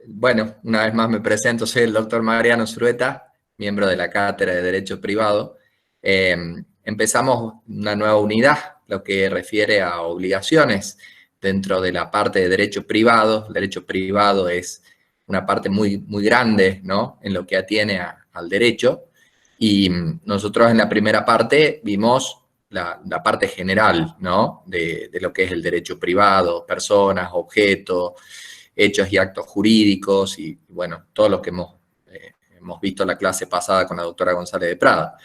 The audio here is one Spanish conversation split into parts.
Bueno, una vez más me presento, soy el doctor Mariano Zulueta, miembro de la Cátedra de Derecho Privado. Empezamos una nueva unidad, lo que refiere a obligaciones dentro de la parte de derecho privado. El derecho privado es una parte muy grande, ¿no?, en lo que atiene al derecho. Y nosotros en la primera parte vimos la parte general, ¿no?, de lo que es el derecho privado, personas, objetos, hechos y actos jurídicos, y bueno, todo lo que hemos visto en la clase pasada con la doctora González de Prada.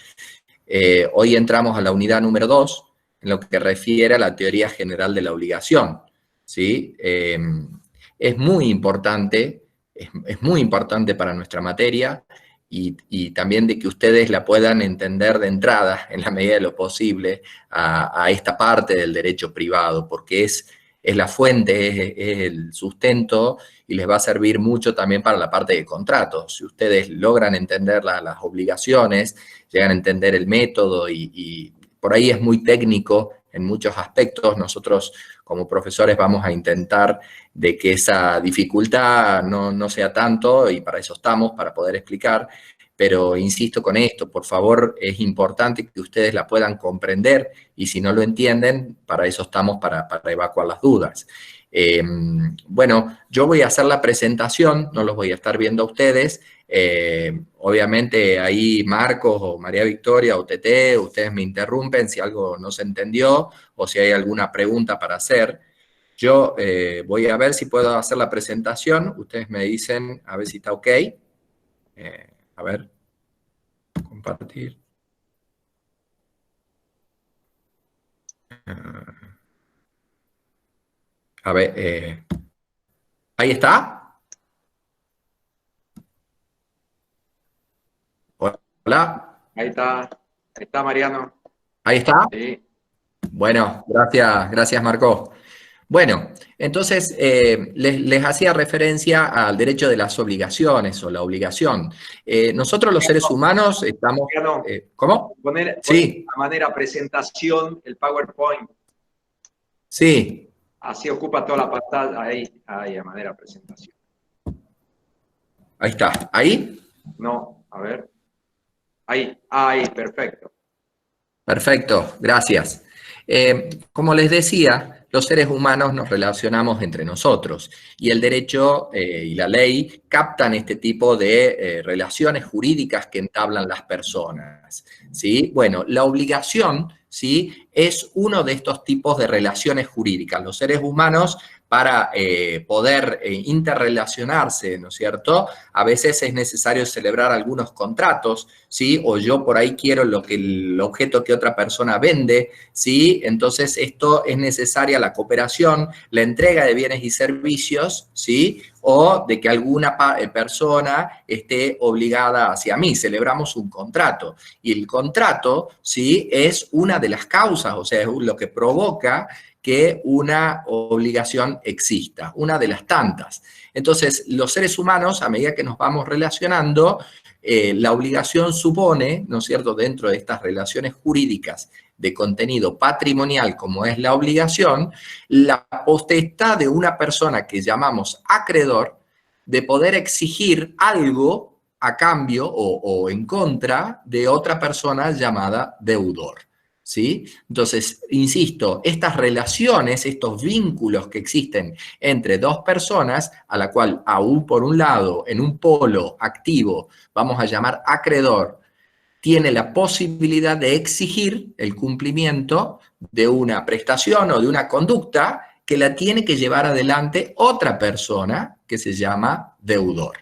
Hoy entramos a la unidad número 2, en lo que refiere a la teoría general de la obligación, ¿sí? Es muy importante, es muy importante para nuestra materia, y también de que ustedes la puedan entender de entrada, en la medida de lo posible, a esta parte del derecho privado, porque es la fuente, es el sustento, y les va a servir mucho también para la parte de contratos. Si ustedes logran entender las obligaciones, llegan a entender el método, y por ahí es muy técnico en muchos aspectos, nosotros como profesores vamos a intentar de que esa dificultad no sea tanto, y para eso estamos, para poder explicar. Pero insisto con esto, por favor, es importante que ustedes la puedan comprender, y si no lo entienden, para eso estamos, para evacuar las dudas. Bueno, yo voy a hacer la presentación, no los voy a estar viendo a ustedes. Obviamente ahí Marcos o María Victoria o Tete, ustedes me interrumpen si algo no se entendió o si hay alguna pregunta para hacer. Yo voy a ver si puedo hacer la presentación, ustedes me dicen a ver si está ok. A ver, compartir. A ver, ¿ahí está? Hola. Ahí está Mariano. ¿Ahí está? Sí. Bueno, gracias Marco. Bueno, entonces les hacía referencia al derecho de las obligaciones o la obligación. Nosotros los seres humanos estamos... Mariano, ¿Cómo? poner Sí, a manera presentación el PowerPoint. sí. Así ocupa toda la pantalla. Ahí, a manera presentación. Ahí está. ¿Ahí? No, a ver. Ahí, perfecto. Perfecto, gracias. Como les decía, los seres humanos nos relacionamos entre nosotros, y el derecho y la ley captan este tipo de relaciones jurídicas que entablan las personas, ¿sí? Bueno, la obligación, ¿sí?, es uno de estos tipos de relaciones jurídicas. Los seres humanos, para poder interrelacionarse, ¿no es cierto?, a veces es necesario celebrar algunos contratos, ¿sí? O yo por ahí quiero el objeto que otra persona vende, ¿sí? Entonces esto es necesaria la cooperación, la entrega de bienes y servicios, ¿sí?, o de que alguna persona esté obligada hacia mí. Celebramos un contrato, y el contrato, ¿sí?, es una de las causas, o sea, es lo que provoca que una obligación exista, una de las tantas. Entonces, los seres humanos, a medida que nos vamos relacionando, la obligación supone, ¿no es cierto?, dentro de estas relaciones jurídicas de contenido patrimonial como es la obligación, la potestad de una persona que llamamos acreedor de poder exigir algo a cambio o en contra de otra persona llamada deudor, ¿sí? Entonces, insisto, estas relaciones, estos vínculos que existen entre dos personas, a la cual aún por un lado, en un polo activo, vamos a llamar acreedor, tiene la posibilidad de exigir el cumplimiento de una prestación o de una conducta que la tiene que llevar adelante otra persona que se llama deudor,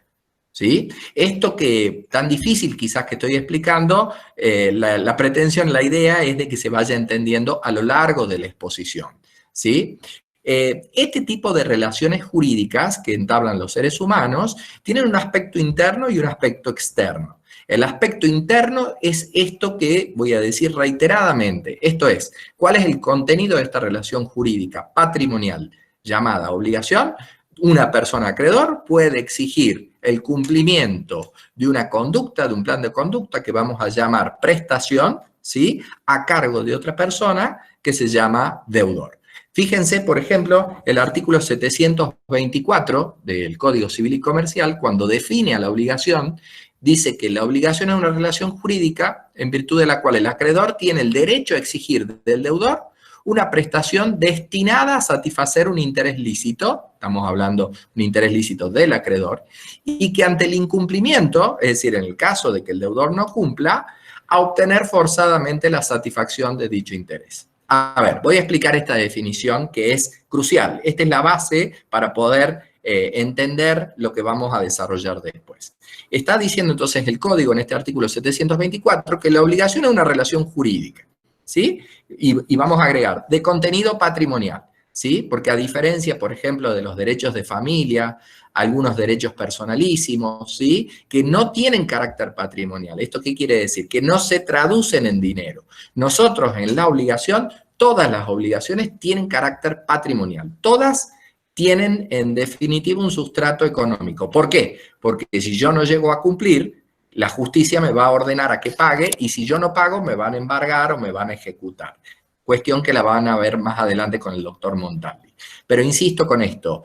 ¿sí? Esto que tan difícil quizás que estoy explicando, la pretensión, la idea es de que se vaya entendiendo a lo largo de la exposición, ¿sí? Este tipo de relaciones jurídicas que entablan los seres humanos tienen un aspecto interno y un aspecto externo. El aspecto interno es esto que voy a decir reiteradamente, esto es, ¿cuál es el contenido de esta relación jurídica patrimonial llamada obligación? Una persona acreedor puede exigir el cumplimiento de una conducta, de un plan de conducta que vamos a llamar prestación, ¿sí?, a cargo de otra persona que se llama deudor. Fíjense, por ejemplo, el artículo 724 del Código Civil y Comercial, cuando define a la obligación, dice que la obligación es una relación jurídica en virtud de la cual el acreedor tiene el derecho a exigir del deudor una prestación destinada a satisfacer un interés lícito, estamos hablando de un interés lícito del acreedor, y que ante el incumplimiento, es decir, en el caso de que el deudor no cumpla, a obtener forzadamente la satisfacción de dicho interés. A ver, voy a explicar esta definición que es crucial. Esta es la base para poder entender lo que vamos a desarrollar después. Está diciendo entonces el código en este artículo 724 que la obligación es una relación jurídica, ¿sí? Y vamos a agregar, de contenido patrimonial, ¿sí? Porque a diferencia, por ejemplo, de los derechos de familia, algunos derechos personalísimos, ¿sí? Que no tienen carácter patrimonial. ¿Esto qué quiere decir? Que no se traducen en dinero. Nosotros en la obligación, todas las obligaciones tienen carácter patrimonial. Todas tienen en definitiva un sustrato económico. ¿Por qué? Porque si yo no llego a cumplir, la justicia me va a ordenar a que pague y si yo no pago me van a embargar o me van a ejecutar. Cuestión que la van a ver más adelante con el doctor Montalvi. Pero insisto con esto,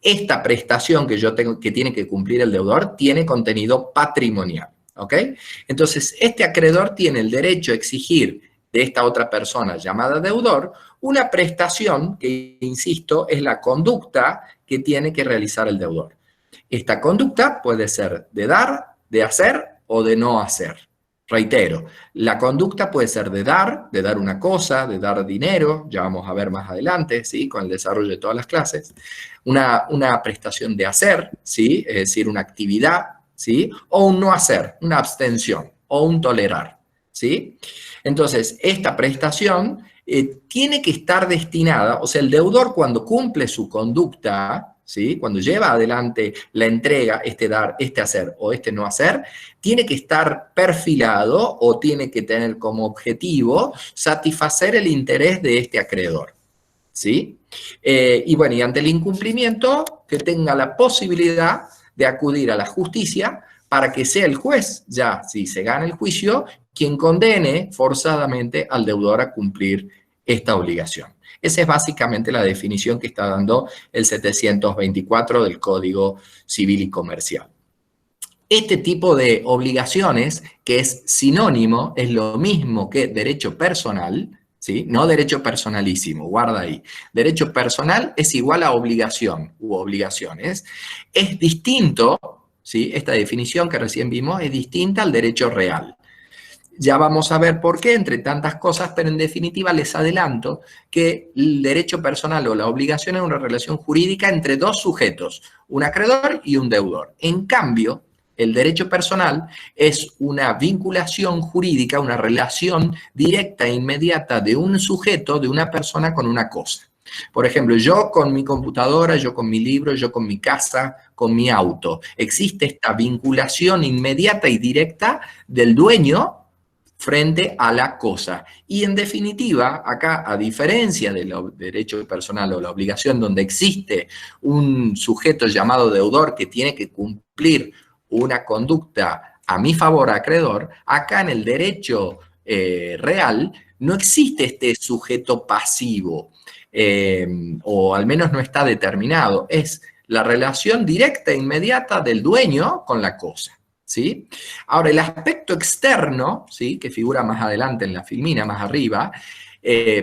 esta prestación que yo tengo, que tiene que cumplir el deudor, tiene contenido patrimonial, ¿ok? Entonces, este acreedor tiene el derecho a exigir de esta otra persona llamada deudor una prestación que, insisto, es la conducta que tiene que realizar el deudor. Esta conducta puede ser de dar, de hacer o de no hacer. Reitero, la conducta puede ser de dar una cosa, de dar dinero, ya vamos a ver más adelante, ¿sí? Con el desarrollo de todas las clases, una prestación de hacer, ¿sí? Es decir, una actividad, ¿sí? O un no hacer, una abstención, o un tolerar, ¿sí? Entonces, esta prestación tiene que estar destinada, o sea, el deudor cuando cumple su conducta, ¿sí? Cuando lleva adelante la entrega, este dar, este hacer o este no hacer, tiene que estar perfilado o tiene que tener como objetivo satisfacer el interés de este acreedor, ¿sí? Y bueno, y ante el incumplimiento, que tenga la posibilidad de acudir a la justicia para que sea el juez, ya si se gana el juicio, quien condene forzadamente al deudor a cumplir esta obligación. Esa es básicamente la definición que está dando el 724 del Código Civil y Comercial. Este tipo de obligaciones, que es sinónimo, es lo mismo que derecho personal, ¿sí? No derecho personalísimo, guarda ahí. Derecho personal es igual a obligación u obligaciones. Es distinto, ¿sí? Esta definición que recién vimos es distinta al derecho real. Ya vamos a ver por qué, entre tantas cosas, pero en definitiva les adelanto que el derecho personal o la obligación es una relación jurídica entre dos sujetos, un acreedor y un deudor. En cambio, el derecho personal es una vinculación jurídica, una relación directa e inmediata de un sujeto, de una persona con una cosa. Por ejemplo, yo con mi computadora, yo con mi libro, yo con mi casa, con mi auto. Existe esta vinculación inmediata y directa del dueño frente a la cosa. Y en definitiva, acá, a diferencia del derecho personal o la obligación donde existe un sujeto llamado deudor que tiene que cumplir una conducta a mi favor, acreedor, acá en el derecho real no existe este sujeto pasivo, o al menos no está determinado. Es la relación directa e inmediata del dueño con la cosa, ¿sí? Ahora, el aspecto externo, ¿sí? Que figura más adelante en la filmina, más arriba,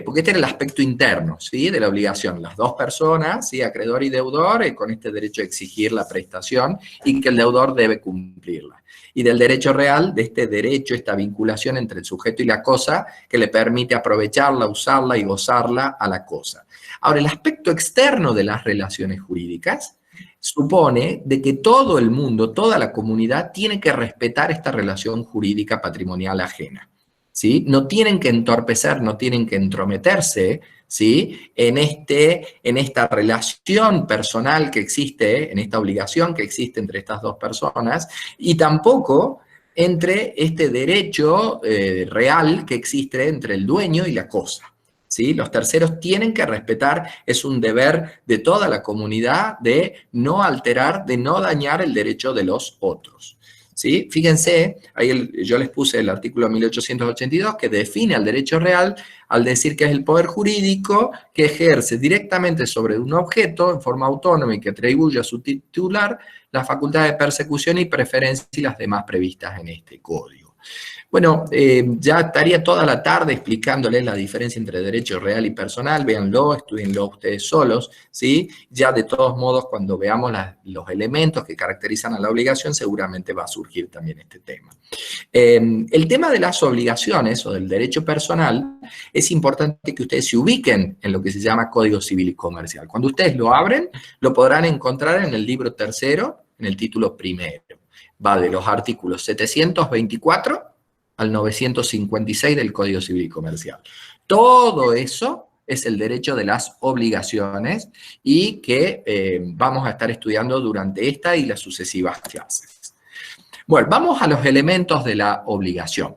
porque este era el aspecto interno, ¿sí? De la obligación. Las dos personas, ¿sí? Acreedor y deudor, con este derecho a exigir la prestación y que el deudor debe cumplirla. Y del derecho real, de este derecho, esta vinculación entre el sujeto y la cosa, que le permite aprovecharla, usarla y gozarla a la cosa. Ahora, el aspecto externo de las relaciones jurídicas supone de que todo el mundo, toda la comunidad, tiene que respetar esta relación jurídica patrimonial ajena, ¿sí? No tienen que entorpecer, no tienen que entrometerse, ¿sí? En esta relación personal que existe, en esta obligación que existe entre estas dos personas, y tampoco entre este derecho real que existe entre el dueño y la cosa, ¿sí? Los terceros tienen que respetar, es un deber de toda la comunidad de no alterar, de no dañar el derecho de los otros, ¿sí? Fíjense, ahí yo les puse el artículo 1882 que define al derecho real al decir que es el poder jurídico que ejerce directamente sobre un objeto en forma autónoma y que atribuye a su titular la facultad de persecución y preferencia y las demás previstas en este código. Bueno, ya estaría toda la tarde explicándoles la diferencia entre derecho real y personal, véanlo, estudienlo ustedes solos, ¿sí? Ya de todos modos, cuando veamos los elementos que caracterizan a la obligación, seguramente va a surgir también este tema. El tema de las obligaciones o del derecho personal, es importante que ustedes se ubiquen en lo que se llama Código Civil y Comercial. Cuando ustedes lo abren, lo podrán encontrar en el libro tercero, en el título primero. Va de los artículos 724 al 956 del Código Civil y Comercial. Todo eso es el derecho de las obligaciones y que vamos a estar estudiando durante esta y las sucesivas clases. Bueno, vamos a los elementos de la obligación.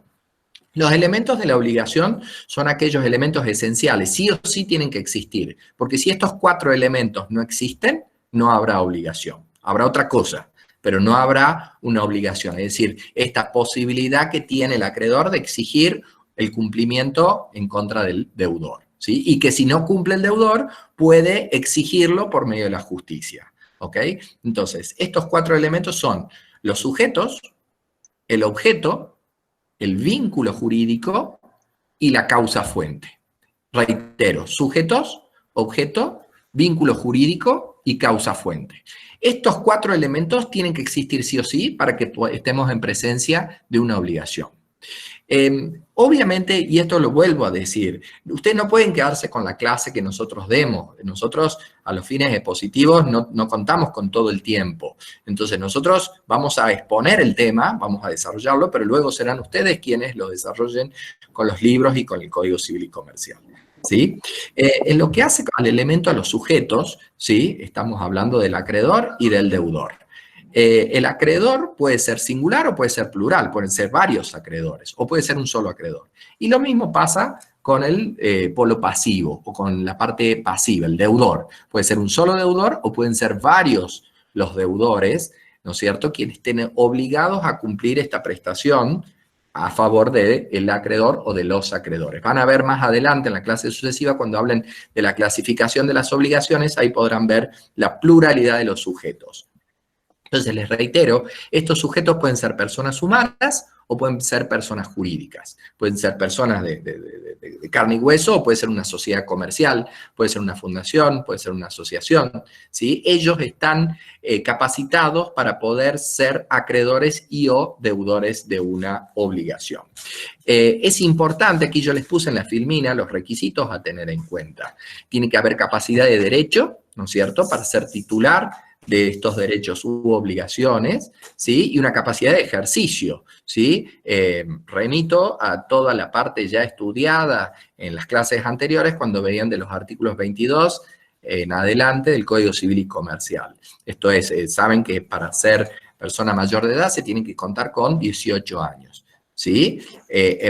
Los elementos de la obligación son aquellos elementos esenciales, sí o sí tienen que existir, porque si estos 4 elementos no existen, no habrá obligación, habrá otra cosa, pero no habrá una obligación, es decir, esta posibilidad que tiene el acreedor de exigir el cumplimiento en contra del deudor, ¿sí? Y que si no cumple el deudor, puede exigirlo por medio de la justicia, ¿ok? Entonces, estos 4 elementos son los sujetos, el objeto, el vínculo jurídico y la causa fuente. Reitero, sujetos, objeto, vínculo jurídico y causa fuente. Estos 4 elementos tienen que existir sí o sí para que estemos en presencia de una obligación. Obviamente, y esto lo vuelvo a decir, ustedes no pueden quedarse con la clase que nosotros demos. Nosotros, a los fines expositivos, no contamos con todo el tiempo. Entonces, nosotros vamos a exponer el tema, vamos a desarrollarlo, pero luego serán ustedes quienes lo desarrollen con los libros y con el Código Civil y Comercial, ¿sí? En lo que hace al elemento a los sujetos, ¿sí? Estamos hablando del acreedor y del deudor. El acreedor puede ser singular o puede ser plural, pueden ser varios acreedores, o puede ser un solo acreedor. Y lo mismo pasa con el polo pasivo, o con la parte pasiva, el deudor. Puede ser un solo deudor, o pueden ser varios los deudores, ¿no es cierto?, quienes estén obligados a cumplir esta prestación a favor del acreedor o de los acreedores. Van a ver más adelante en la clase sucesiva, cuando hablen de la clasificación de las obligaciones, ahí podrán ver la pluralidad de los sujetos. Entonces, les reitero, estos sujetos pueden ser personas humanas o pueden ser personas jurídicas. Pueden ser personas de carne y hueso o puede ser una sociedad comercial, puede ser una fundación, puede ser una asociación, ¿sí? Ellos están capacitados para poder ser acreedores y o deudores de una obligación. Es importante, aquí yo les puse en la filmina los requisitos a tener en cuenta. Tiene que haber capacidad de derecho, ¿no es cierto?, para ser titular de estos derechos u obligaciones, ¿sí? Y una capacidad de ejercicio, ¿sí? Remito a toda la parte ya estudiada en las clases anteriores cuando veían de los artículos 22 en adelante del Código Civil y Comercial. Esto es, saben que para ser persona mayor de edad se tienen que contar con 18 años, ¿sí?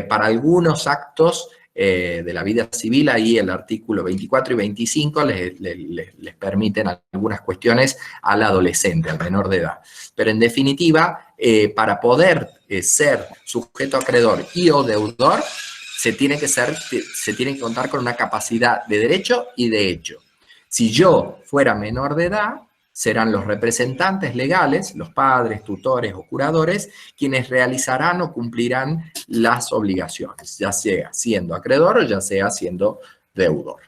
Para algunos actos de la vida civil, ahí el artículo 24 y 25 les permiten algunas cuestiones al adolescente, al menor de edad. Pero en definitiva, para poder ser sujeto acreedor y o deudor, se tiene que contar con una capacidad de derecho y de hecho. Si yo fuera menor de edad, serán los representantes legales, los padres, tutores o curadores, quienes realizarán o cumplirán las obligaciones, ya sea siendo acreedor o ya sea siendo deudor.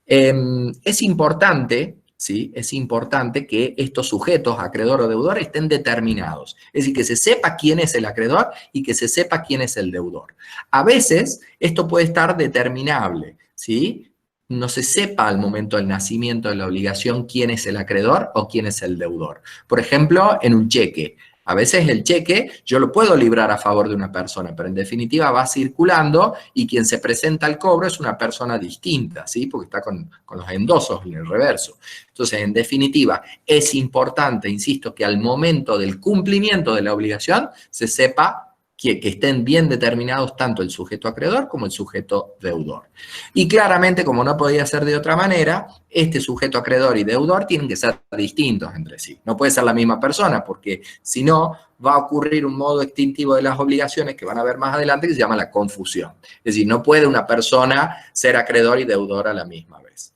Es importante, ¿sí? Es importante que estos sujetos, acreedor o deudor, estén determinados. Es decir, que se sepa quién es el acreedor y que se sepa quién es el deudor. A veces esto puede estar determinable, ¿sí? No se sepa al momento del nacimiento de la obligación quién es el acreedor o quién es el deudor. Por ejemplo, en un cheque. A veces el cheque yo lo puedo librar a favor de una persona, pero en definitiva va circulando y quien se presenta al cobro es una persona distinta, ¿sí? Porque está con los endosos en el reverso. Entonces, en definitiva, es importante, insisto, que al momento del cumplimiento de la obligación se sepa que estén bien determinados tanto el sujeto acreedor como el sujeto deudor. Y claramente, como no podía ser de otra manera, este sujeto acreedor y deudor tienen que ser distintos entre sí. No puede ser la misma persona, porque si no, va a ocurrir un modo extintivo de las obligaciones que van a ver más adelante que se llama la confusión. Es decir, no puede una persona ser acreedor y deudor a la misma vez.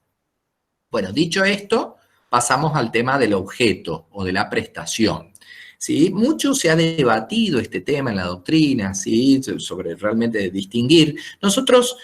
Bueno, dicho esto, pasamos al tema del objeto o de la prestación. ¿Sí? Mucho se ha debatido este tema en la doctrina, ¿sí? Sobre realmente distinguir. Nosotros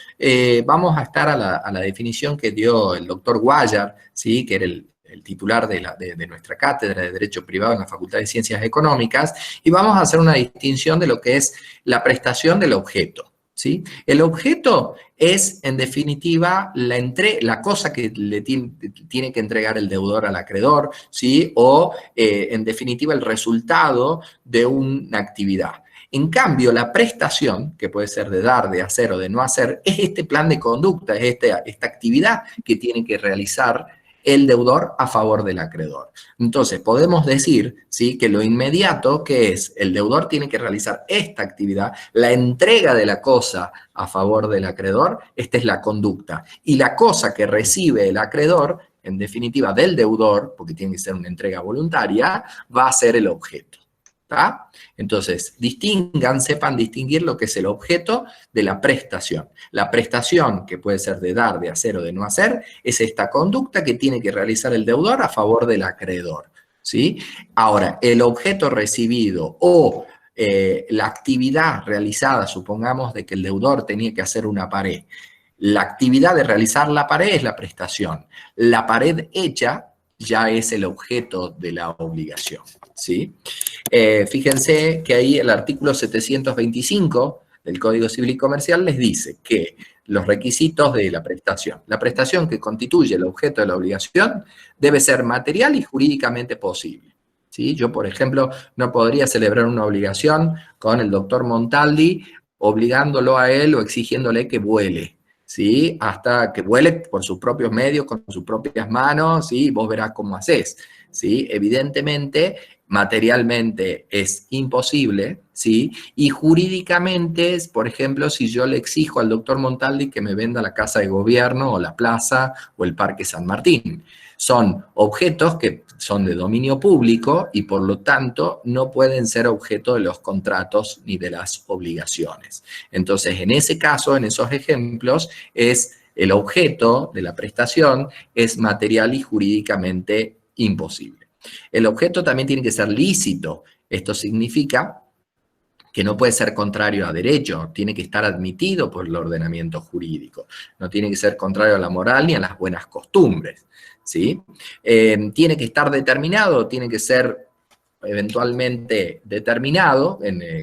vamos a estar a la definición que dio el doctor Guayar, ¿sí? Que era el titular de nuestra cátedra de Derecho Privado en la Facultad de Ciencias Económicas, y vamos a hacer una distinción de lo que es la prestación del objeto. ¿Sí? El objeto es, en definitiva, la cosa que le tiene que entregar el deudor al acreedor, ¿sí? O, en definitiva, el resultado de una actividad. En cambio, la prestación, que puede ser de dar, de hacer o de no hacer, es este plan de conducta, es esta actividad que tiene que realizar el deudor a favor del acreedor. Entonces, podemos decir, ¿sí? Que lo inmediato, que es el deudor tiene que realizar esta actividad, la entrega de la cosa a favor del acreedor, esta es la conducta. Y la cosa que recibe el acreedor, en definitiva del deudor, porque tiene que ser una entrega voluntaria, va a ser el objeto. ¿Tá? Entonces, sepan distinguir lo que es el objeto de la prestación. La prestación, que puede ser de dar, de hacer o de no hacer, es esta conducta que tiene que realizar el deudor a favor del acreedor. ¿Sí? Ahora, el objeto recibido o la actividad realizada, supongamos de que el deudor tenía que hacer una pared. La actividad de realizar la pared es la prestación. La pared hecha ya es el objeto de la obligación. ¿Sí? Fíjense que ahí el artículo 725 del Código Civil y Comercial les dice que los requisitos de la prestación que constituye el objeto de la obligación debe ser material y jurídicamente posible. ¿Sí? Yo, por ejemplo, no podría celebrar una obligación con el doctor Montaldi obligándolo a él o exigiéndole que vuele. ¿Sí? Hasta que vuele por sus propios medios, con sus propias manos, ¿sí? Vos verás cómo haces. ¿Sí? Evidentemente, materialmente es imposible, ¿sí? Y jurídicamente, por ejemplo, si yo le exijo al doctor Montaldi que me venda la casa de gobierno o la plaza o el Parque San Martín. Son objetos que son de dominio público y por lo tanto no pueden ser objeto de los contratos ni de las obligaciones. Entonces, en ese caso, en esos ejemplos, el objeto de la prestación es material y jurídicamente imposible. El objeto también tiene que ser lícito. Esto significa que no puede ser contrario a derecho, tiene que estar admitido por el ordenamiento jurídico. No tiene que ser contrario a la moral ni a las buenas costumbres. ¿Sí? Tiene que estar determinado, tiene que ser eventualmente determinado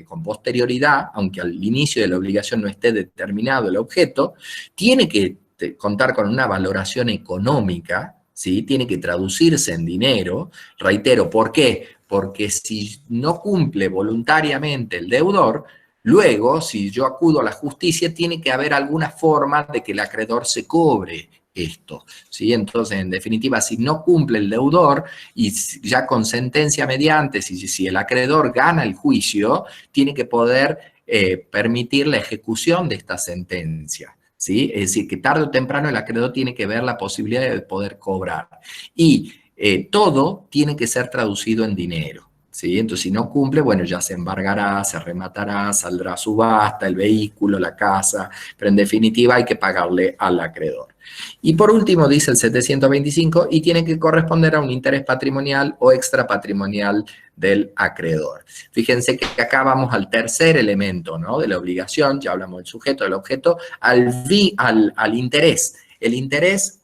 con posterioridad, aunque al inicio de la obligación no esté determinado el objeto, tiene que contar con una valoración económica, ¿sí? Tiene que traducirse en dinero. Reitero, ¿por qué? Porque si no cumple voluntariamente el deudor, luego, si yo acudo a la justicia, tiene que haber alguna forma de que el acreedor se cobre esto, ¿sí? Entonces, en definitiva, si no cumple el deudor y ya con sentencia mediante, si el acreedor gana el juicio, tiene que poder permitir la ejecución de esta sentencia, ¿sí? Es decir, que tarde o temprano el acreedor tiene que ver la posibilidad de poder cobrar. Y todo tiene que ser traducido en dinero. ¿Sí? Entonces, si no cumple, bueno, ya se embargará, se rematará, saldrá a subasta, el vehículo, la casa, pero en definitiva hay que pagarle al acreedor. Y por último, dice el 725, y tiene que corresponder a un interés patrimonial o extrapatrimonial del acreedor. Fíjense que acá vamos al tercer elemento, ¿no? De la obligación, ya hablamos del sujeto, del objeto, al interés. El interés,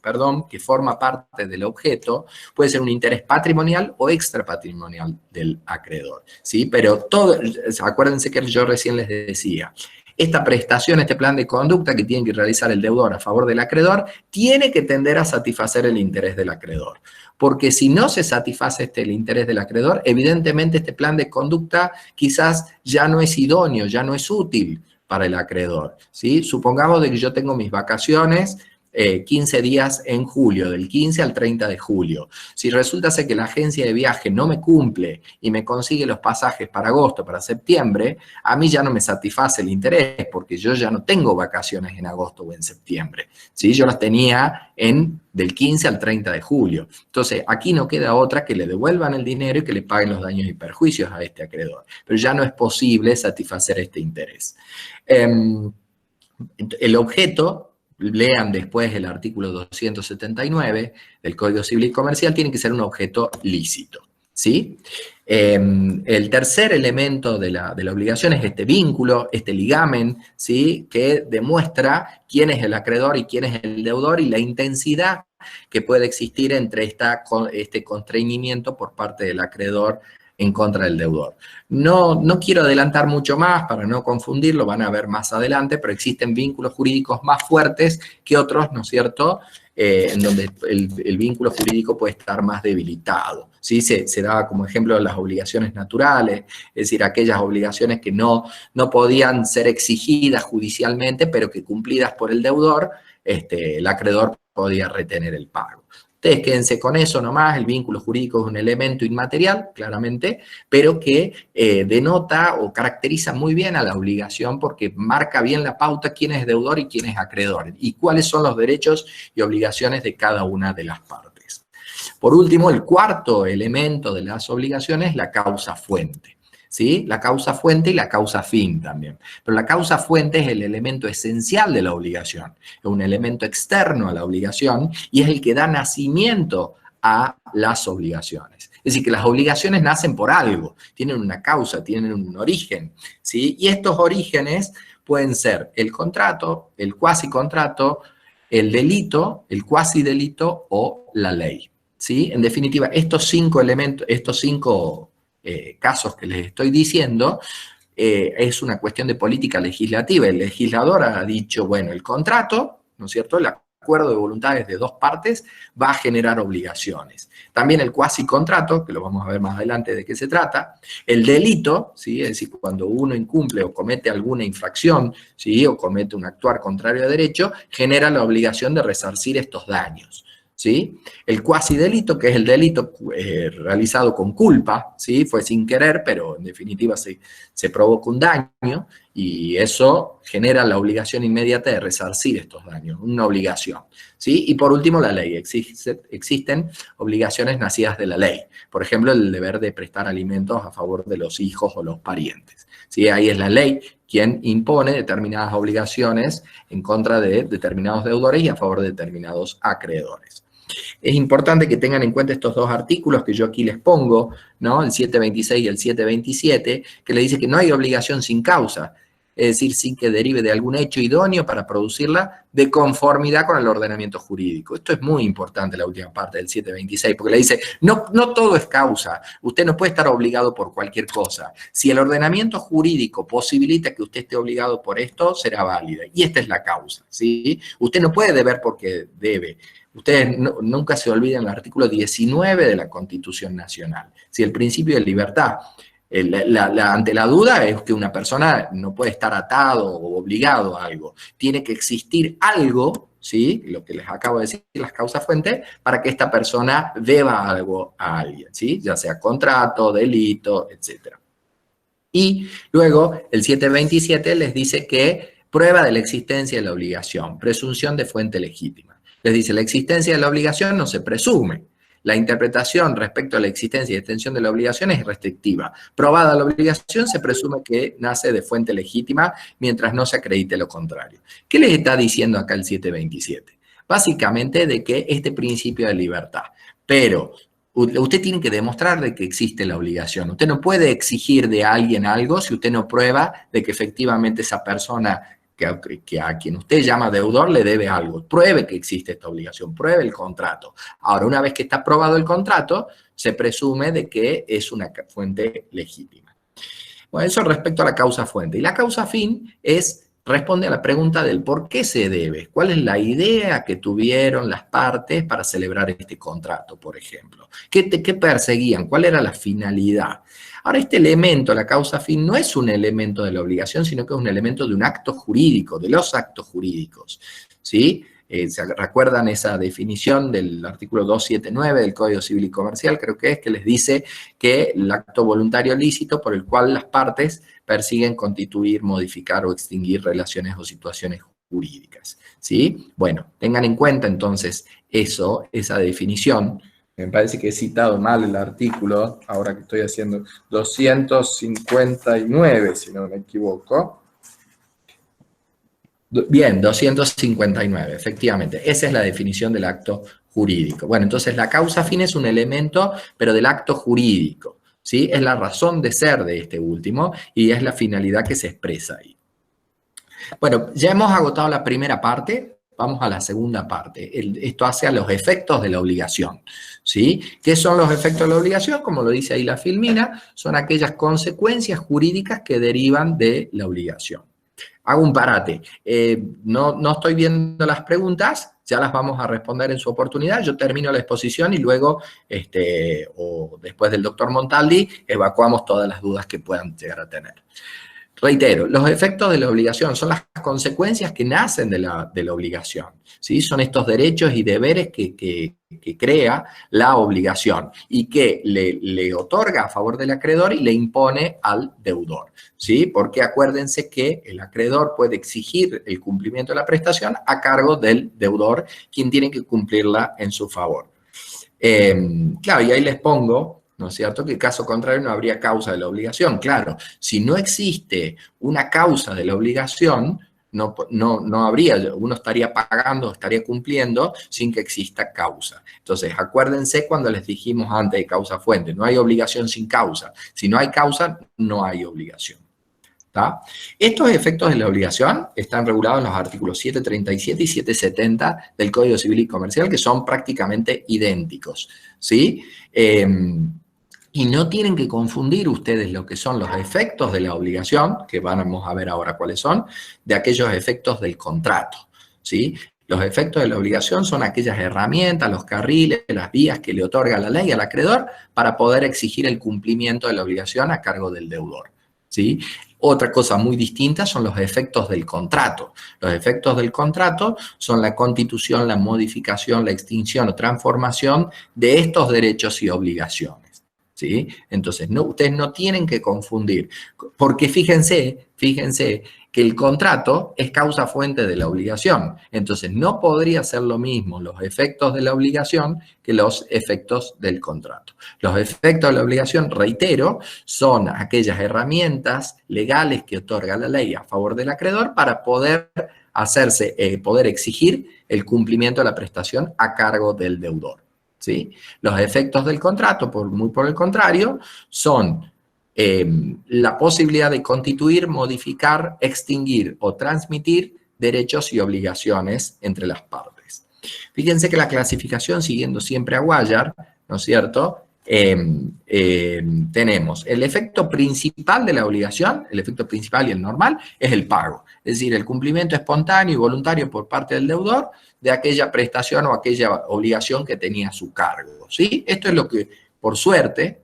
que forma parte del objeto, puede ser un interés patrimonial o extrapatrimonial del acreedor, ¿sí? Pero acuérdense que yo recién les decía, esta prestación, este plan de conducta que tiene que realizar el deudor a favor del acreedor, tiene que tender a satisfacer el interés del acreedor. Porque si no se satisface el interés del acreedor, evidentemente este plan de conducta quizás ya no es idóneo, ya no es útil para el acreedor, ¿sí? Supongamos de que yo tengo mis vacaciones 15 días en julio, del 15 al 30 de julio. Si resulta ser que la agencia de viaje no me cumple y me consigue los pasajes para agosto, para septiembre, a mí ya no me satisface el interés porque yo ya no tengo vacaciones en agosto o en septiembre, ¿sí? Yo las tenía del 15 al 30 de julio. Entonces, aquí no queda otra que le devuelvan el dinero y que le paguen los daños y perjuicios a este acreedor. Pero ya no es posible satisfacer este interés. El objeto, lean después el artículo 279 del Código Civil y Comercial, tiene que ser un objeto lícito, ¿sí? El tercer elemento de la obligación es este vínculo, este ligamen, ¿sí? Que demuestra quién es el acreedor y quién es el deudor y la intensidad que puede existir entre este constreñimiento por parte del acreedor en contra del deudor. No quiero adelantar mucho más para no confundirlo, van a ver más adelante, pero existen vínculos jurídicos más fuertes que otros, ¿no es cierto?, en donde el vínculo jurídico puede estar más debilitado, ¿sí? Se da como ejemplo las obligaciones naturales, es decir, aquellas obligaciones que no podían ser exigidas judicialmente, pero que cumplidas por el deudor, el acreedor podía retener el pago. Ustedes quédense con eso nomás, el vínculo jurídico es un elemento inmaterial, claramente, pero que denota o caracteriza muy bien a la obligación porque marca bien la pauta quién es deudor y quién es acreedor y cuáles son los derechos y obligaciones de cada una de las partes. Por último, el cuarto elemento de las obligaciones es la causa fuente. ¿Sí? La causa fuente y la causa fin también. Pero la causa fuente es el elemento esencial de la obligación, es un elemento externo a la obligación y es el que da nacimiento a las obligaciones. Es decir, que las obligaciones nacen por algo, tienen una causa, tienen un origen, ¿sí? Y estos orígenes pueden ser el contrato, el cuasi contrato, el delito, el cuasi delito o la ley, ¿sí? En definitiva, estos cinco elementos, casos que les estoy diciendo, es una cuestión de política legislativa. El legislador ha dicho, bueno, el contrato, ¿no es cierto?, el acuerdo de voluntades de dos partes va a generar obligaciones. También el cuasi contrato, que lo vamos a ver más adelante de qué se trata. El delito, ¿sí?, es decir, cuando uno incumple o comete alguna infracción, ¿sí?, o comete un actuar contrario a derecho, genera la obligación de resarcir estos daños, ¿sí? El cuasi delito, que es el delito realizado con culpa, ¿sí? Fue sin querer, pero en definitiva se provoca un daño y eso genera la obligación inmediata de resarcir estos daños, una obligación, ¿sí? Y por último, la ley. Existen obligaciones nacidas de la ley. Por ejemplo, el deber de prestar alimentos a favor de los hijos o los parientes, ¿sí? Ahí es la ley quien impone determinadas obligaciones en contra de determinados deudores y a favor de determinados acreedores. Es importante que tengan en cuenta estos dos artículos que yo aquí les pongo, ¿no? El 726 y el 727, que le dice que no hay obligación sin causa, es decir, sin que derive de algún hecho idóneo para producirla de conformidad con el ordenamiento jurídico. Esto es muy importante, la última parte del 726, porque le dice, no todo es causa, usted no puede estar obligado por cualquier cosa. Si el ordenamiento jurídico posibilita que usted esté obligado por esto, será válida. Y esta es la causa, ¿sí? Usted no puede deber porque debe. Ustedes nunca se olviden el artículo 19 de la Constitución Nacional. Si el principio de libertad, ante la duda es que una persona no puede estar atado o obligado a algo. Tiene que existir algo, ¿sí?, lo que les acabo de decir, las causas fuentes, para que esta persona deba algo a alguien, ¿sí?, ya sea contrato, delito, etc. Y luego el 727 les dice que prueba de la existencia de la obligación, presunción de fuente legítima. Les dice, la existencia de la obligación no se presume. La interpretación respecto a la existencia y extensión de la obligación es restrictiva. Probada la obligación, se presume que nace de fuente legítima mientras no se acredite lo contrario. ¿Qué les está diciendo acá el 727? Básicamente de que este principio de libertad. Pero usted tiene que demostrar de que existe la obligación. Usted no puede exigir de alguien algo si usted no prueba de que efectivamente esa persona que a quien usted llama deudor le debe algo. Pruebe que existe esta obligación, pruebe el contrato. Ahora, una vez que está aprobado el contrato, se presume de que es una fuente legítima. Bueno, eso respecto a la causa fuente. Y la causa fin responde a la pregunta del por qué se debe. ¿Cuál es la idea que tuvieron las partes para celebrar este contrato, por ejemplo? ¿Qué perseguían? ¿Cuál era la finalidad? Ahora, este elemento, la causa fin, no es un elemento de la obligación, sino que es un elemento de un acto jurídico, de los actos jurídicos, ¿sí? ¿Se recuerdan esa definición del artículo 279 del Código Civil y Comercial? Creo que es que les dice que el acto voluntario lícito por el cual las partes persiguen constituir, modificar o extinguir relaciones o situaciones jurídicas, ¿sí? Bueno, tengan en cuenta entonces esa definición. Me parece que he citado mal el artículo, ahora que estoy haciendo 259, si no me equivoco. Bien, 259, efectivamente. Esa es la definición del acto jurídico. Bueno, entonces la causa fin es un elemento, pero del acto jurídico, ¿sí? Es la razón de ser de este último y es la finalidad que se expresa ahí. Bueno, ya hemos agotado la primera parte, vamos a la segunda parte. Esto hace a los efectos de la obligación, ¿sí? ¿Qué son los efectos de la obligación? Como lo dice ahí la filmina, son aquellas consecuencias jurídicas que derivan de la obligación. Hago un parate. No estoy viendo las preguntas, ya las vamos a responder en su oportunidad. Yo termino la exposición y luego, o después del doctor Montaldi, evacuamos todas las dudas que puedan llegar a tener. Reitero, los efectos de la obligación son las consecuencias que nacen de la obligación, ¿sí? Son estos derechos y deberes que crea la obligación y que le otorga a favor del acreedor y le impone al deudor, ¿sí? Porque acuérdense que el acreedor puede exigir el cumplimiento de la prestación a cargo del deudor, quien tiene que cumplirla en su favor. Claro, y ahí les pongo, ¿no es cierto?, que caso contrario no habría causa de la obligación. Claro, si no existe una causa de la obligación, no habría, uno estaría pagando, estaría cumpliendo sin que exista causa. Entonces, acuérdense cuando les dijimos antes de causa-fuente, no hay obligación sin causa. Si no hay causa, no hay obligación. ¿Tá? Estos efectos de la obligación están regulados en los artículos 737 y 770 del Código Civil y Comercial, que son prácticamente idénticos, ¿sí? Y no tienen que confundir ustedes lo que son los efectos de la obligación, que vamos a ver ahora cuáles son, de aquellos efectos del contrato, ¿sí? Los efectos de la obligación son aquellas herramientas, los carriles, las vías que le otorga la ley al acreedor para poder exigir el cumplimiento de la obligación a cargo del deudor, ¿sí? Otra cosa muy distinta son los efectos del contrato. Los efectos del contrato son la constitución, la modificación, la extinción o transformación de estos derechos y obligaciones, ¿sí? Entonces, ustedes no tienen que confundir, porque fíjense que el contrato es causa fuente de la obligación. Entonces, no podría ser lo mismo los efectos de la obligación que los efectos del contrato. Los efectos de la obligación, reitero, son aquellas herramientas legales que otorga la ley a favor del acreedor para poder poder exigir el cumplimiento de la prestación a cargo del deudor, ¿sí? Los efectos del contrato, muy por el contrario, son la posibilidad de constituir, modificar, extinguir o transmitir derechos y obligaciones entre las partes. Fíjense que la clasificación, siguiendo siempre a Guayar, ¿no es cierto?, tenemos el efecto principal de la obligación, el efecto principal y el normal, es el pago. Es decir, el cumplimiento espontáneo y voluntario por parte del deudor de aquella prestación o aquella obligación que tenía a su cargo, ¿sí? Esto es lo que, por suerte,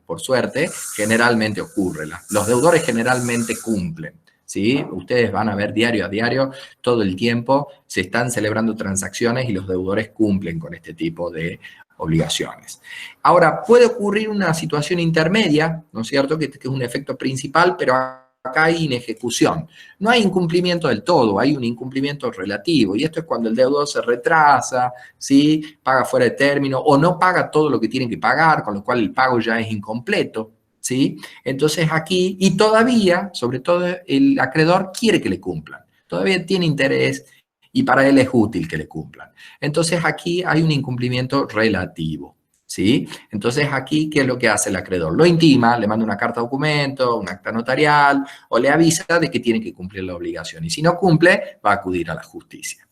generalmente ocurre. Los deudores generalmente cumplen, ¿sí? Ustedes van a ver diario a diario, todo el tiempo, se están celebrando transacciones y los deudores cumplen con este tipo de obligaciones. Ahora, puede ocurrir una situación intermedia, ¿no es cierto?, que es un efecto principal, pero acá hay inejecución. No hay incumplimiento del todo, hay un incumplimiento relativo, y esto es cuando el deudor se retrasa, ¿sí?, paga fuera de término, o no paga todo lo que tiene que pagar, con lo cual el pago ya es incompleto, ¿sí? Entonces aquí, y todavía, sobre todo el acreedor quiere que le cumplan, todavía tiene interés, y para él es útil que le cumplan. Entonces aquí hay un incumplimiento relativo, ¿sí? Entonces aquí, ¿qué es lo que hace el acreedor? Lo intima, le manda una carta documento, un acta notarial, o le avisa de que tiene que cumplir la obligación. Y si no cumple, va a acudir a la justicia.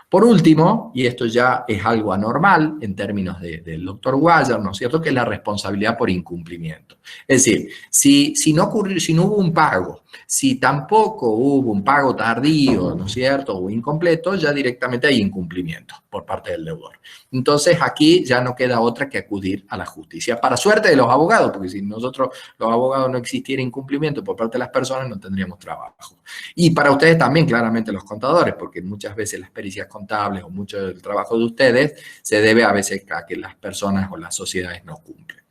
Por último, y esto ya es algo anormal en términos del doctor Guayar, ¿no es cierto?, que es la responsabilidad por incumplimiento. Es decir, si no hubo un pago, si tampoco hubo un pago tardío, ¿no es cierto?, o incompleto, ya directamente hay incumplimiento por parte del deudor. Entonces, aquí ya no queda otra que acudir a la justicia. Para suerte de los abogados, porque si nosotros, los abogados, no existiera incumplimiento por parte de las personas, no tendríamos trabajo. Y para ustedes también, claramente, los contadores, porque muchas veces las pericias contables contables o mucho del trabajo de ustedes se debe a veces a que las personas o las sociedades no cumplen.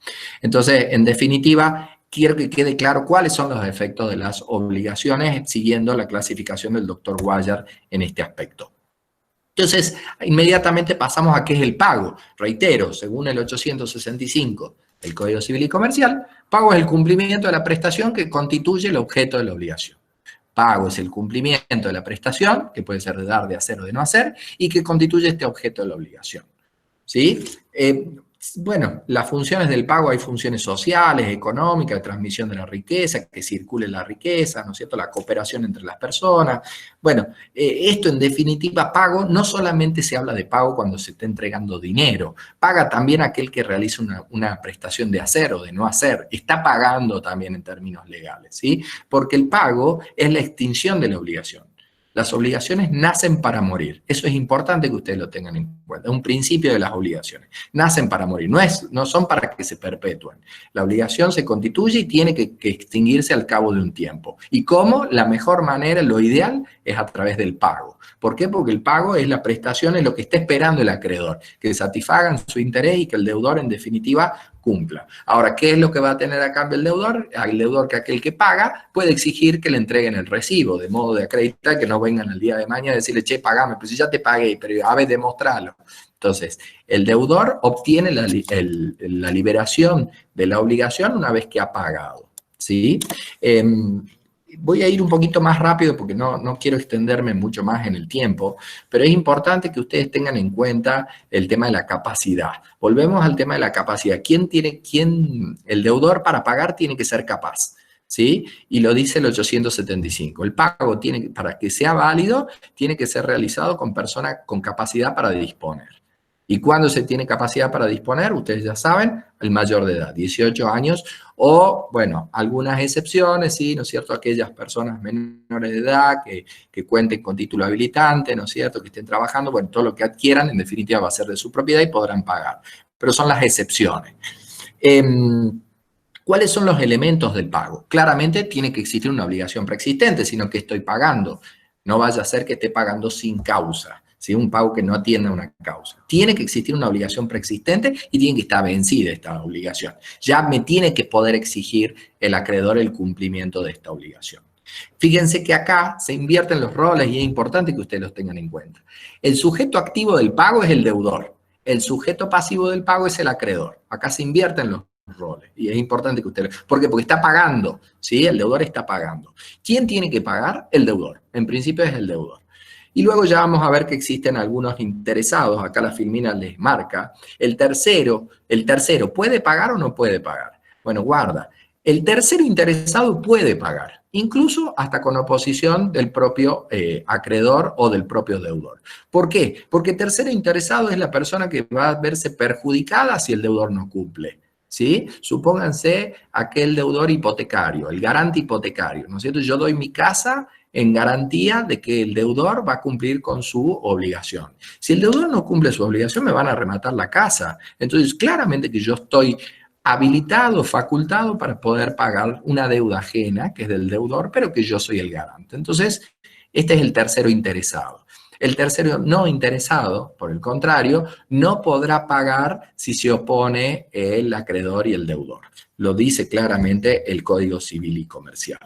Entonces, en definitiva, quiero que quede claro cuáles son los efectos de las obligaciones siguiendo la clasificación del doctor Guayar en este aspecto. Entonces, inmediatamente pasamos a qué es el pago. Reitero, según el 865 del Código Civil y Comercial, pago es el cumplimiento de la prestación que constituye el objeto de la obligación. Pago es el cumplimiento de la prestación, que puede ser de dar, de hacer o de no hacer, y que constituye este objeto de la obligación. ¿Sí? Bueno, las funciones del pago, hay funciones sociales, económicas, de transmisión de la riqueza, que circule la riqueza, ¿no es cierto?, la cooperación entre las personas. Bueno, esto en definitiva, pago, no solamente se habla de pago cuando se está entregando dinero, paga también aquel que realiza una prestación de hacer o de no hacer, está pagando también en términos legales, ¿sí? Porque el pago es la extinción de la obligación. Las obligaciones nacen para morir. Eso es importante que ustedes lo tengan en cuenta. Es un principio de las obligaciones. Nacen para morir. No son para que se perpetúen. La obligación se constituye y tiene que extinguirse al cabo de un tiempo. ¿Y cómo? La mejor manera, lo ideal, es a través del pago. ¿Por qué? Porque el pago es la prestación, es lo que está esperando el acreedor. Que satisfagan su interés y que el deudor, en definitiva, cumpla. Ahora, ¿qué es lo que va a tener a cambio el deudor? El deudor, que aquel que paga puede exigir que le entreguen el recibo, de modo de acreditar que no vengan el día de mañana a decirle, che, pagame, pues si ya te pagué, pero a ver, demostrarlo. Entonces, el deudor obtiene la liberación de la obligación una vez que ha pagado, ¿sí? Voy a ir un poquito más rápido porque no quiero extenderme mucho más en el tiempo, pero es importante que ustedes tengan en cuenta el tema de la capacidad. Volvemos al tema de la capacidad. El deudor para pagar tiene que ser capaz, ¿sí? Y lo dice el 875. El pago para que sea válido, tiene que ser realizado con personas con capacidad para disponer. ¿Y cuándo se tiene capacidad para disponer? Ustedes ya saben, el mayor de edad, 18 años, o, bueno, algunas excepciones, ¿sí? ¿No es cierto? Aquellas personas menores de edad que cuenten con título habilitante, ¿no es cierto? Que estén trabajando, bueno, todo lo que adquieran, en definitiva, va a ser de su propiedad y podrán pagar. Pero son las excepciones. ¿Cuáles son los elementos del pago? Claramente tiene que existir una obligación preexistente, sino que estoy pagando. No vaya a ser que esté pagando sin causa. ¿Sí? Un pago que no atienda una causa. Tiene que existir una obligación preexistente y tiene que estar vencida esta obligación. Ya me tiene que poder exigir el acreedor el cumplimiento de esta obligación. Fíjense que acá se invierten los roles y es importante que ustedes los tengan en cuenta. El sujeto activo del pago es el deudor. El sujeto pasivo del pago es el acreedor. Acá se invierten los roles y es importante que ustedes... ¿Por qué? Porque está pagando, ¿sí? El deudor está pagando. ¿Quién tiene que pagar? El deudor. En principio es el deudor. Y luego ya vamos a ver que existen algunos interesados, acá la filmina les marca. El tercero, ¿puede pagar o no puede pagar? Bueno, guarda, el tercero interesado puede pagar, incluso hasta con oposición del propio acreedor o del propio deudor. ¿Por qué? Porque el tercero interesado es la persona que va a verse perjudicada si el deudor no cumple. ¿Sí? Supónganse aquel deudor hipotecario, el garante hipotecario, ¿no es cierto? Yo doy mi casa en garantía de que el deudor va a cumplir con su obligación. Si el deudor no cumple su obligación, me van a rematar la casa. Entonces, claramente que yo estoy habilitado, facultado para poder pagar una deuda ajena, que es del deudor, pero que yo soy el garante. Entonces, este es el tercero interesado. El tercero no interesado, por el contrario, no podrá pagar si se opone el acreedor y el deudor. Lo dice claramente el Código Civil y Comercial.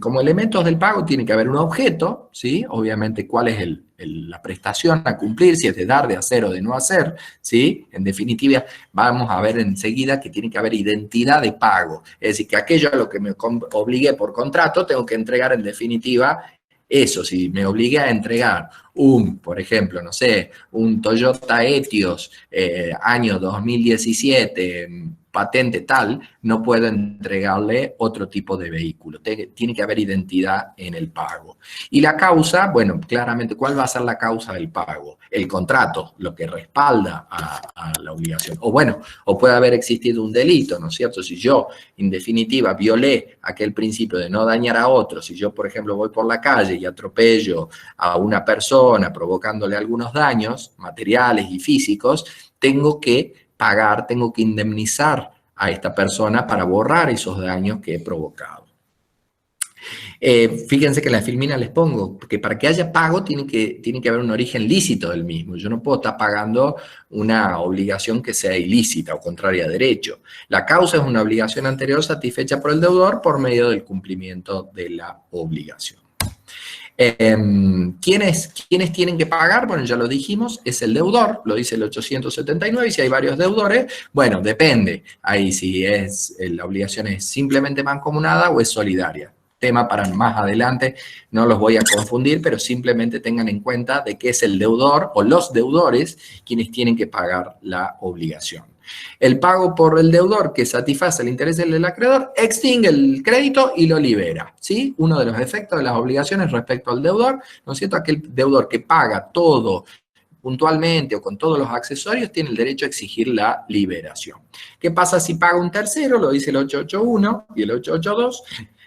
Como elementos del pago tiene que haber un objeto, ¿sí? Obviamente, ¿cuál es la prestación a cumplir? Si es de dar, de hacer o de no hacer, ¿sí? En definitiva, vamos a ver enseguida que tiene que haber identidad de pago. Es decir, que aquello a lo que me obligué por contrato, tengo que entregar en definitiva eso. Si me obligué a entregar por ejemplo, no sé, un Toyota Etios año 2017, patente tal, no puedo entregarle otro tipo de vehículo. Tiene que haber identidad en el pago. Y la causa, bueno, claramente, ¿cuál va a ser la causa del pago? El contrato, lo que respalda a la obligación. O bueno, o puede haber existido un delito, ¿no es cierto? Si yo, en definitiva, violé aquel principio de no dañar a otros, si yo, por ejemplo, voy por la calle y atropello a una persona provocándole algunos daños materiales y físicos, tengo que pagar, tengo que indemnizar a esta persona para borrar esos daños que he provocado. Fíjense que en la filmina les pongo que para que haya pago tiene que haber un origen lícito del mismo. Yo no puedo estar pagando una obligación que sea ilícita o contraria a derecho. La causa es una obligación anterior satisfecha por el deudor por medio del cumplimiento de la obligación. ¿Quiénes tienen que pagar? Bueno, ya lo dijimos, es el deudor, lo dice el 879, y si hay varios deudores, bueno, depende. Ahí si la obligación es simplemente mancomunada o es solidaria. Tema para más adelante, no los voy a confundir, pero simplemente tengan en cuenta de que es el deudor o los deudores quienes tienen que pagar la obligación. El pago por el deudor que satisface el interés del acreedor extingue el crédito y lo libera, ¿sí? Uno de los efectos de las obligaciones respecto al deudor, ¿no es cierto? Aquel deudor que paga todo puntualmente o con todos los accesorios tiene el derecho a exigir la liberación. ¿Qué pasa si paga un tercero? Lo dice el 881 y el 882.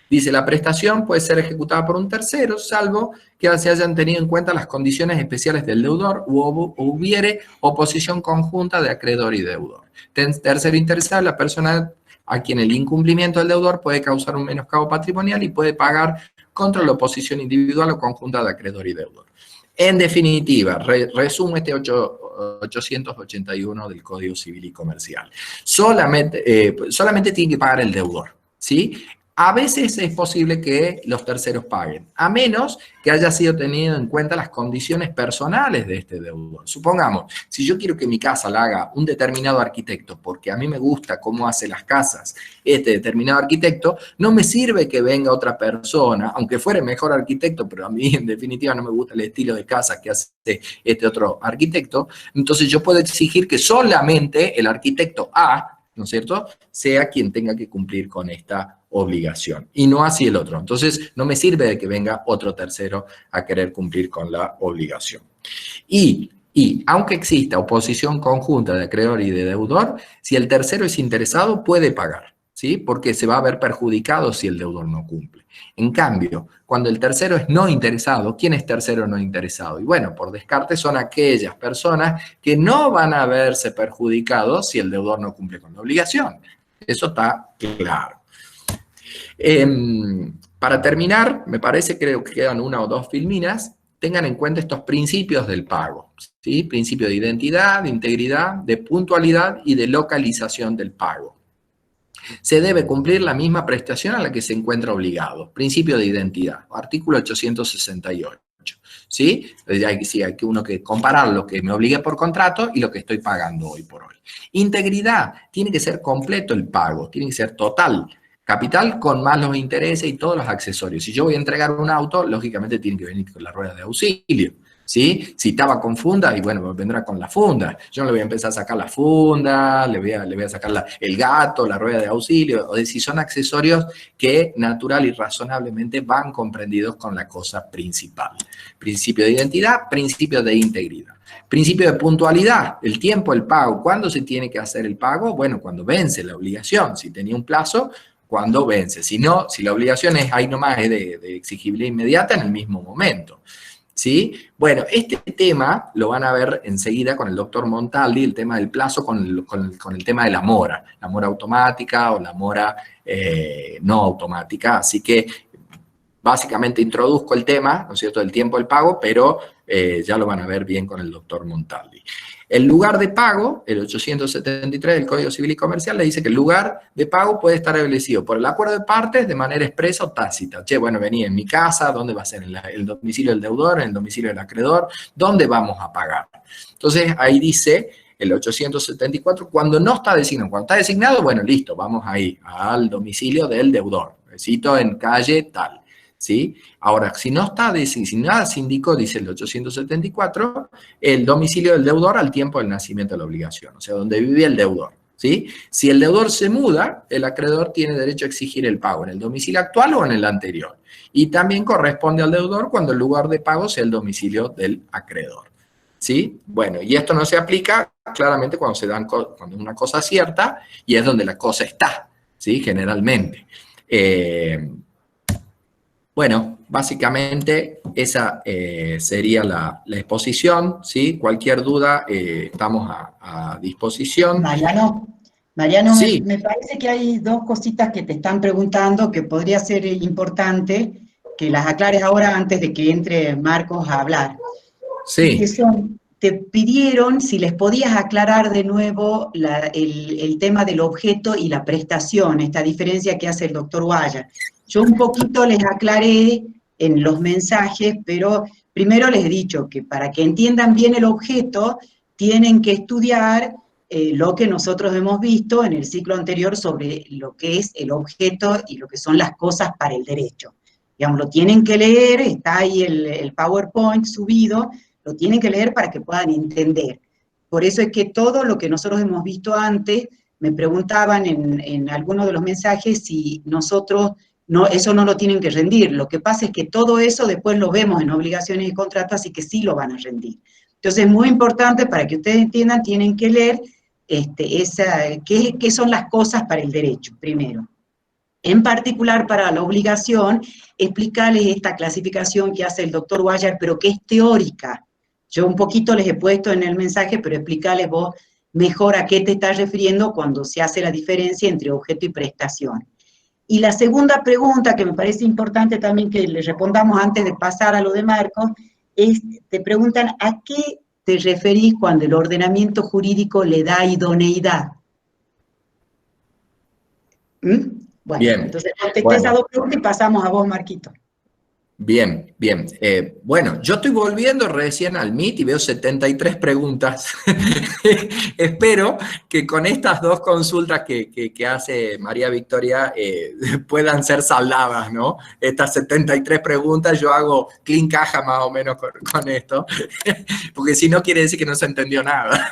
Dice, la prestación puede ser ejecutada por un tercero, salvo que se hayan tenido en cuenta las condiciones especiales del deudor o hubiere oposición conjunta de acreedor y deudor. Tercero interesado, la persona a quien el incumplimiento del deudor puede causar un menoscabo patrimonial y puede pagar contra la oposición individual o conjunta de acreedor y deudor. En definitiva, resumo este 881 del Código Civil y Comercial. Solamente tiene que pagar el deudor, ¿sí? A veces es posible que los terceros paguen, a menos que haya sido tenido en cuenta las condiciones personales de este deudor. Supongamos, si yo quiero que mi casa la haga un determinado arquitecto, porque a mí me gusta cómo hace las casas este determinado arquitecto, no me sirve que venga otra persona, aunque fuera el mejor arquitecto, pero a mí en definitiva no me gusta el estilo de casa que hace este otro arquitecto, entonces yo puedo exigir que solamente el arquitecto A, ¿no es cierto?, sea quien tenga que cumplir con esta obligación, y no así el otro. Entonces, no me sirve de que venga otro tercero a querer cumplir con la obligación. Y aunque exista oposición conjunta de acreedor y de deudor, si el tercero es interesado, puede pagar, ¿sí? Porque se va a ver perjudicado si el deudor no cumple. En cambio, cuando el tercero es no interesado, ¿quién es tercero no interesado? Y bueno, por descarte son aquellas personas que no van a verse perjudicados si el deudor no cumple con la obligación. Eso está claro. Para terminar, me parece, creo que quedan una o dos filminas, tengan en cuenta estos principios del pago, ¿sí? Principio de identidad, de integridad, de puntualidad y de localización del pago. Se debe cumplir la misma prestación a la que se encuentra obligado. Principio de identidad, artículo 868. ¿Sí? Hay que uno que comparar lo que me obligué por contrato y lo que estoy pagando hoy por hoy. Integridad, tiene que ser completo el pago, tiene que ser total. Capital con más los intereses y todos los accesorios. Si yo voy a entregar un auto, lógicamente tiene que venir con la rueda de auxilio, ¿sí? Si estaba con funda, y bueno, vendrá con la funda. Yo no le voy a empezar a sacar la funda, le voy a sacar el gato, la rueda de auxilio, o de si son accesorios que natural y razonablemente van comprendidos con la cosa principal. Principio de identidad, principio de integridad. Principio de puntualidad, el tiempo, el pago. ¿Cuándo se tiene que hacer el pago? Bueno, cuando vence la obligación. Si tenía un plazo, cuando vence. Si no, si la obligación es ahí nomás, es de exigibilidad inmediata, en el mismo momento. ¿Sí? Bueno, este tema lo van a ver enseguida con el doctor Montaldi, el tema del plazo con el tema de la mora automática o la mora no automática. Así que básicamente introduzco el tema, ¿no es cierto?, del tiempo del pago, pero ya lo van a ver bien con el doctor Montaldi. El lugar de pago, el 873 del Código Civil y Comercial, le dice que el lugar de pago puede estar establecido por el acuerdo de partes de manera expresa o tácita. Che, bueno, vení en mi casa, ¿dónde va a ser? ¿En el domicilio del deudor, en el domicilio del acreedor? ¿Dónde vamos a pagar? Entonces, ahí dice el 874, cuando no está designado. Cuando está designado, bueno, listo, vamos ahí al domicilio del deudor. Necesito en calle tal. ¿Sí? Ahora, si no está designada, se indicó, dice el 874, el domicilio del deudor al tiempo del nacimiento de la obligación, o sea, donde vivía el deudor, ¿sí? Si el deudor se muda, el acreedor tiene derecho a exigir el pago en el domicilio actual o en el anterior. Y también corresponde al deudor cuando el lugar de pago sea el domicilio del acreedor, ¿sí? Bueno, y esto no se aplica claramente cuando cuando es una cosa cierta y es donde la cosa está, ¿sí? Generalmente. Bueno, básicamente esa sería la exposición, ¿sí? Cualquier duda, estamos a disposición. Mariano, Mariano, Sí, me parece que hay dos cositas que te están preguntando que podría ser importante que las aclares ahora antes de que entre Marcos a hablar. Y que sí, son, te pidieron si les podías aclarar de nuevo el tema del objeto y la prestación, esta diferencia que hace el doctor Guaya. Yo un poquito les aclaré en los mensajes, pero primero les he dicho que para que entiendan bien el objeto, tienen que estudiar lo que nosotros hemos visto en el ciclo anterior sobre lo que es el objeto y lo que son las cosas para el derecho. Digamos, lo tienen que leer, está ahí el PowerPoint subido, lo tienen que leer para que puedan entender. Por eso es que todo lo que nosotros hemos visto antes, me preguntaban en algunos de los mensajes si nosotros eso no lo tienen que rendir. Lo que pasa es que todo eso después lo vemos en obligaciones y contratos, así que sí lo van a rendir. Entonces es muy importante para que ustedes entiendan, tienen que leer qué son las cosas para el derecho, primero. En particular para la obligación, explicarles esta clasificación que hace el doctor Guayar, pero que es teórica. Yo un poquito les he puesto en el mensaje, pero explicarles vos mejor a qué te estás refiriendo cuando se hace la diferencia entre objeto y prestación. Y la segunda pregunta, que me parece importante también que le respondamos antes de pasar a lo de Marcos, es, te preguntan a qué te referís cuando el ordenamiento jurídico le da idoneidad. ¿Mm? Bueno, bien. entonces contesté Bueno, esas dos preguntas y pasamos a vos, Marquito. bien, bien. Bueno, yo estoy volviendo recién al Meet y veo 73 preguntas. Espero que con estas dos consultas que hace María Victoria puedan ser saldadas, ¿no? Estas 73 preguntas, yo hago clean caja más o menos con esto, porque si no quiere decir que no se entendió nada.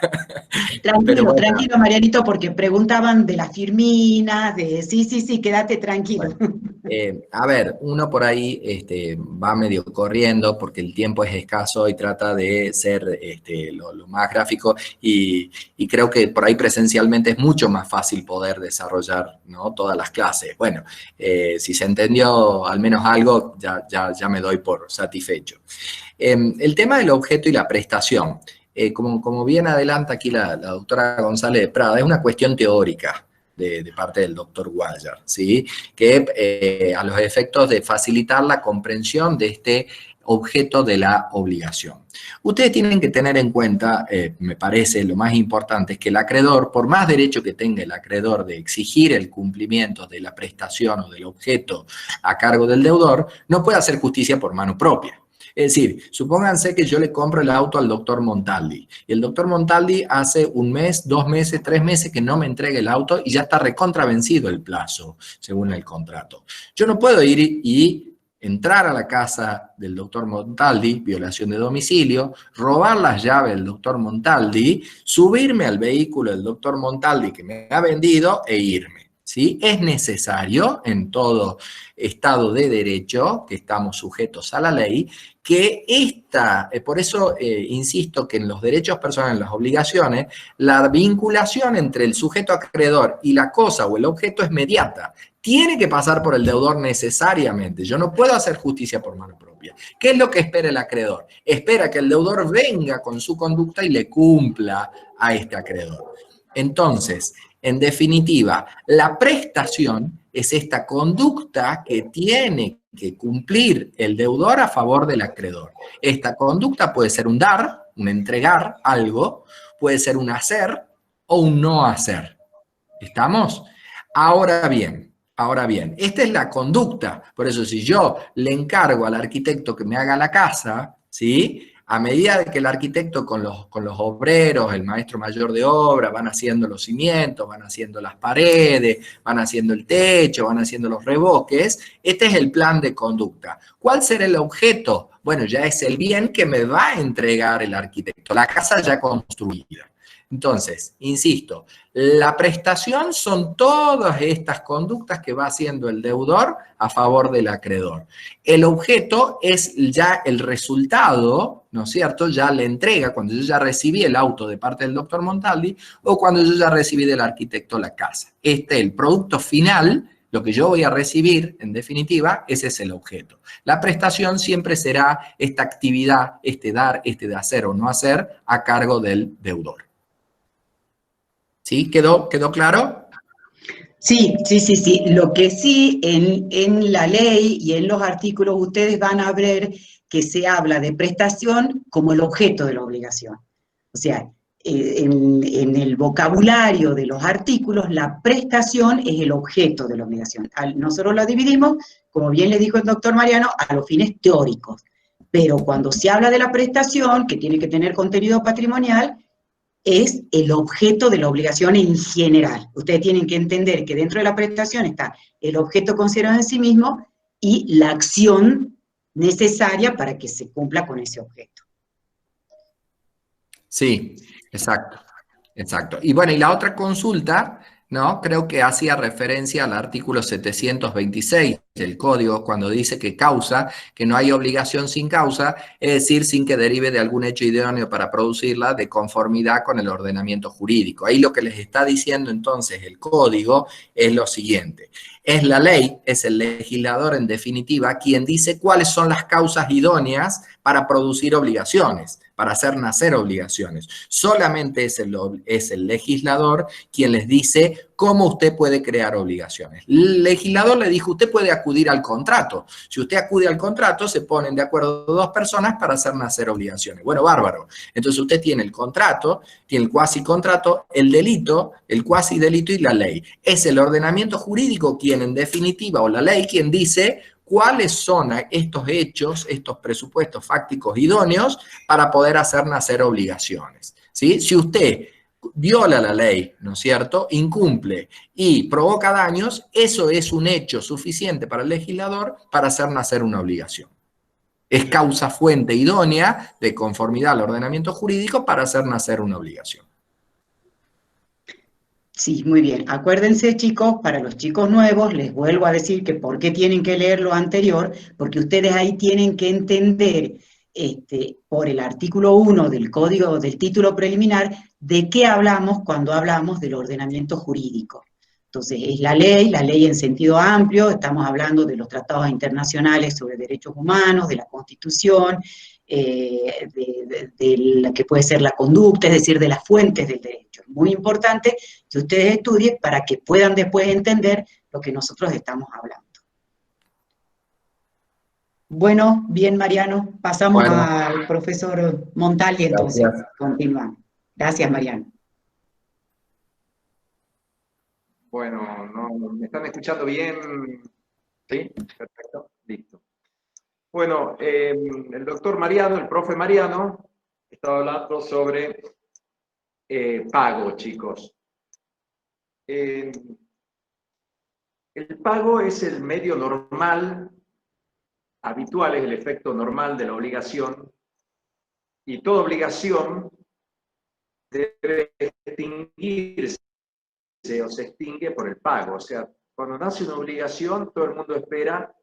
Pero Tranquilo, bueno. tranquilo, Marianito, porque preguntaban de las firminas, de sí, quédate tranquilo. Bueno, a ver, uno por ahí va medio corriendo porque el tiempo es escaso y trata de ser lo más gráfico y creo que por ahí presencialmente es mucho más fácil poder desarrollar, ¿no?, todas las clases. Bueno, si se entendió al menos algo, ya me doy por satisfecho. El tema del objeto y la prestación, como bien adelanta aquí la doctora González de Prada, es una cuestión teórica de parte del doctor Guayar, ¿sí?, que a los efectos de facilitar la comprensión de este objeto de la obligación. Ustedes tienen que tener en cuenta, me parece lo más importante, es que el acreedor, por más derecho que tenga el acreedor de exigir el cumplimiento de la prestación o del objeto a cargo del deudor, no puede hacer justicia por mano propia. Es decir, supónganse que yo le compro el auto al doctor Montaldi y el doctor Montaldi hace un mes, 2 meses, 3 meses que no me entrega el auto y ya está recontravencido el plazo, según el contrato. Yo no puedo ir y entrar a la casa del doctor Montaldi, violación de domicilio, robar las llaves del doctor Montaldi, subirme al vehículo del doctor Montaldi que me ha vendido e irme. ¿Sí? Es necesario en todo Estado de Derecho, que estamos sujetos a la ley, que por eso insisto que en los derechos personales, en las obligaciones, la vinculación entre el sujeto acreedor y la cosa o el objeto es mediata. Tiene que pasar por el deudor necesariamente. Yo no puedo hacer justicia por mano propia. ¿Qué es lo que espera el acreedor? Espera que el deudor venga con su conducta y le cumpla a este acreedor. Entonces, en definitiva, la prestación es esta conducta que tiene que cumplir el deudor a favor del acreedor. Esta conducta puede ser un dar, un entregar algo, puede ser un hacer o un no hacer. ¿Estamos? Ahora bien, esta es la conducta. Por eso, si yo le encargo al arquitecto que me haga la casa, ¿sí?, a medida de que el arquitecto con los obreros, el maestro mayor de obra, van haciendo los cimientos, van haciendo las paredes, van haciendo el techo, van haciendo los revoques, este es el plan de conducta. ¿Cuál será el objeto? Bueno, ya es el bien que me va a entregar el arquitecto, la casa ya construida. Entonces, insisto, la prestación son todas estas conductas que va haciendo el deudor a favor del acreedor. El objeto es ya el resultado, ¿no es cierto?, ya la entrega, cuando yo ya recibí el auto de parte del doctor Montaldi o cuando yo ya recibí del arquitecto la casa. El producto final, lo que yo voy a recibir, en definitiva, ese es el objeto. La prestación siempre será esta actividad, dar, de hacer o no hacer, a cargo del deudor. ¿Sí? ¿Quedó claro? Sí. Lo que sí, en la ley y en los artículos ustedes van a ver que se habla de prestación como el objeto de la obligación. O sea, en el vocabulario de los artículos, la prestación es el objeto de la obligación. Nosotros la dividimos, como bien le dijo el doctor Mariano, a los fines teóricos. Pero cuando se habla de la prestación, que tiene que tener contenido patrimonial, es el objeto de la obligación en general. Ustedes tienen que entender que dentro de la prestación está el objeto considerado en sí mismo y la acción necesaria para que se cumpla con ese objeto. Sí, exacto, exacto. Y bueno, y la otra consulta, ¿no? Creo que hacía referencia al artículo 726 del Código, cuando dice que causa, que no hay obligación sin causa, es decir, sin que derive de algún hecho idóneo para producirla de conformidad con el ordenamiento jurídico. Ahí lo que les está diciendo entonces el Código es lo siguiente. Es la ley, es el legislador en definitiva, quien dice cuáles son las causas idóneas para producir obligaciones, para hacer nacer obligaciones. Solamente es el legislador quien les dice cómo usted puede crear obligaciones. El legislador le dijo, usted puede acudir al contrato. Si usted acude al contrato, se ponen de acuerdo dos personas para hacer nacer obligaciones. Bueno, bárbaro. Entonces usted tiene el contrato, tiene el cuasi contrato, el delito, el cuasi delito y la ley. Es el ordenamiento jurídico quien en definitiva, o la ley, quien dice cuáles son estos hechos, estos presupuestos fácticos idóneos para poder hacer nacer obligaciones, ¿sí? Si usted viola la ley, ¿no es cierto?, incumple y provoca daños, eso es un hecho suficiente para el legislador para hacer nacer una obligación. Es causa fuente idónea de conformidad al ordenamiento jurídico para hacer nacer una obligación. Sí, muy bien. Acuérdense, chicos, para los chicos nuevos, les vuelvo a decir que por qué tienen que leer lo anterior, porque ustedes ahí tienen que entender, por el artículo 1 del Código del Título Preliminar, de qué hablamos cuando hablamos del ordenamiento jurídico. Entonces, es la ley en sentido amplio, estamos hablando de los tratados internacionales sobre derechos humanos, de la Constitución, de la que puede ser la conducta, es decir, de las fuentes del derecho. Es muy importante que ustedes estudien para que puedan después entender lo que nosotros estamos hablando. Bueno, bien, Mariano, pasamos al profesor Montali, entonces, Gracias. continuamos. Gracias, Mariano. Bueno, no, ¿me están escuchando bien? ¿Sí? Perfecto, listo. Bueno, el doctor Mariano, el profe Mariano, estaba hablando sobre pago, chicos. El pago es el medio normal, habitual, es el efecto normal de la obligación, y toda obligación debe extinguirse o se extingue por el pago. O sea, cuando nace una obligación, todo el mundo espera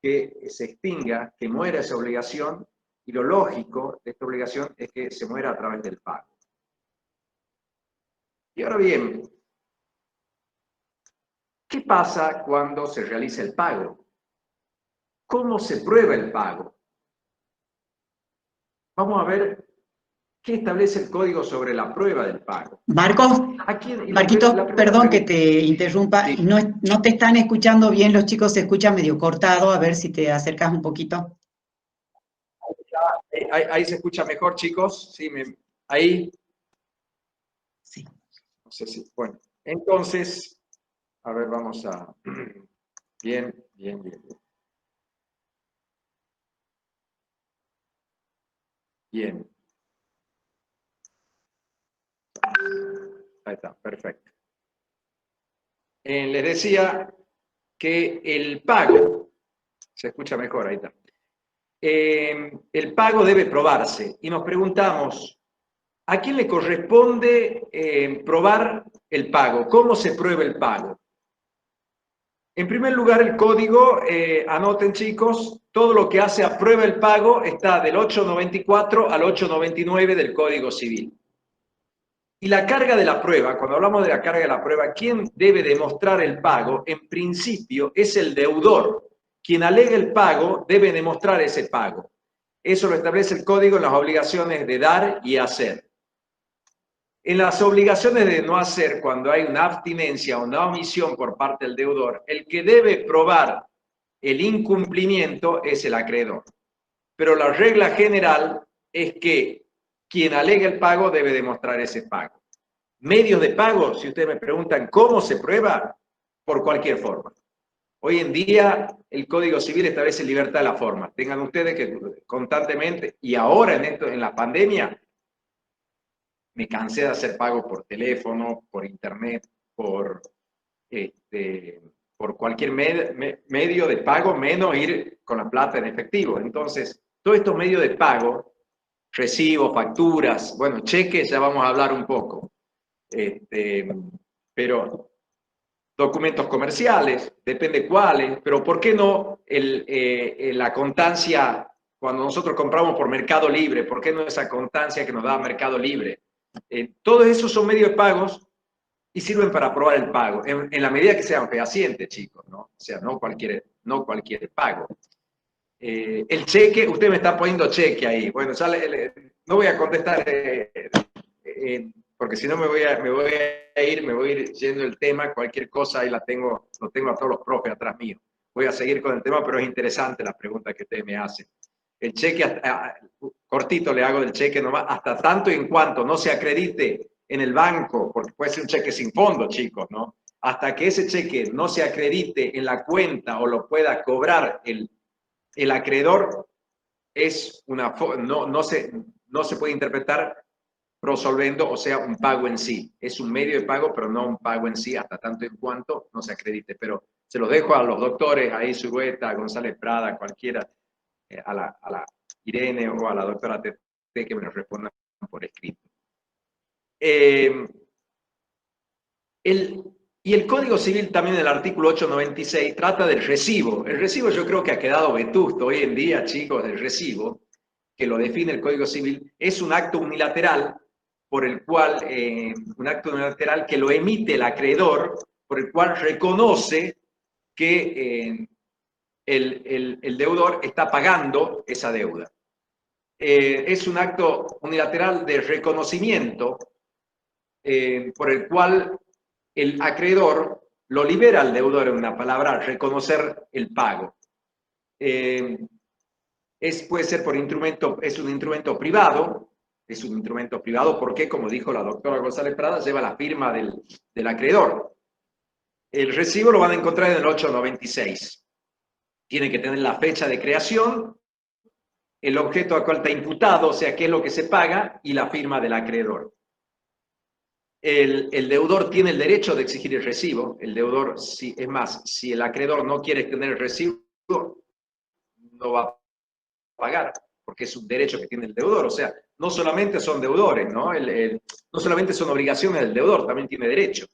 que se extinga, que muera esa obligación, y lo lógico de esta obligación es que se muera a través del pago. Y ahora bien, ¿qué pasa cuando se realiza el pago? ¿Cómo se prueba el pago? Vamos a ver qué establece el código sobre la prueba del pago. Marquito, perdón que te interrumpa, sí. No te están escuchando bien, los chicos se escuchan medio cortado, a ver si te acercas un poquito. Ahí se escucha mejor, chicos. Sí, ahí. Sí. No sé si, bueno, entonces, a ver, vamos a... Bien. Bien. Ahí está, perfecto. Les decía que el pago, se escucha mejor, ahí está. El pago debe probarse y nos preguntamos, ¿a quién le corresponde probar el pago? ¿Cómo se prueba el pago? En primer lugar, el código, anoten chicos, todo lo que hace a prueba el pago está del 894 al 899 del Código Civil. Y la carga de la prueba, cuando hablamos de la carga de la prueba, ¿quién debe demostrar el pago? En principio es el deudor. Quien alegue el pago debe demostrar ese pago. Eso lo establece el código en las obligaciones de dar y hacer. En las obligaciones de no hacer, cuando hay una abstinencia o una omisión por parte del deudor, el que debe probar el incumplimiento es el acreedor. Pero la regla general es que quien alegue el pago debe demostrar ese pago. Medios de pago, si ustedes me preguntan cómo se prueba, por cualquier forma. Hoy en día el Código Civil establece libertad de la forma. Tengan ustedes que constantemente, y ahora en la pandemia, me cansé de hacer pago por teléfono, por internet, por cualquier medio de pago, menos ir con la plata en efectivo. Entonces, todos estos medios de pago, recibos, facturas, bueno, cheques, ya vamos a hablar un poco. Pero documentos comerciales, depende cuáles, pero ¿por qué no la constancia cuando nosotros compramos por Mercado Libre? ¿Por qué no esa constancia que nos da Mercado Libre? Todos esos son medios de pagos y sirven para aprobar el pago, en la medida que sean fehacientes, chicos, ¿no? O sea, no cualquier pago. El cheque, usted me está poniendo cheque ahí. Bueno, no voy a contestar porque si no me voy a ir yendo el tema, cualquier cosa ahí lo tengo a todos los profes atrás mío. Voy a seguir con el tema, pero es interesante la pregunta que ustedes me hacen. El cheque, cortito le hago del cheque nomás, hasta tanto y en cuanto no se acredite en el banco, porque puede ser un cheque sin fondo, chicos, ¿no? Hasta que ese cheque no se acredite en la cuenta o lo pueda cobrar el acreedor, no se puede interpretar prosolvendo, o sea, un pago en sí. Es un medio de pago, pero no un pago en sí, hasta tanto en cuanto no se acredite. Pero se los dejo a los doctores, ahí Zulueta, a González Prada, cualquiera, a la Irene o a la doctora Tete, que me lo respondan por escrito. Y el Código Civil también, el artículo 896, trata del recibo. El recibo yo creo que ha quedado vetusto hoy en día, chicos, el recibo, que lo define el Código Civil, es un acto unilateral por el cual, que lo emite el acreedor, por el cual reconoce que el deudor está pagando esa deuda. Es un acto unilateral de reconocimiento por el cual el acreedor lo libera al deudor, en una palabra, reconocer el pago. Puede ser por instrumento, es un instrumento privado, porque, como dijo la doctora González Prada, lleva la firma del acreedor. El recibo lo van a encontrar en el 896. Tiene que tener la fecha de creación, el objeto al cual está imputado, o sea, qué es lo que se paga, y la firma del acreedor. El deudor tiene el derecho de exigir el recibo. El deudor, es más, si el acreedor no quiere tener el recibo, no va a pagar, porque es un derecho que tiene el deudor. O sea, no solamente son deudores, ¿no? No solamente son obligaciones del deudor, también tiene derecho.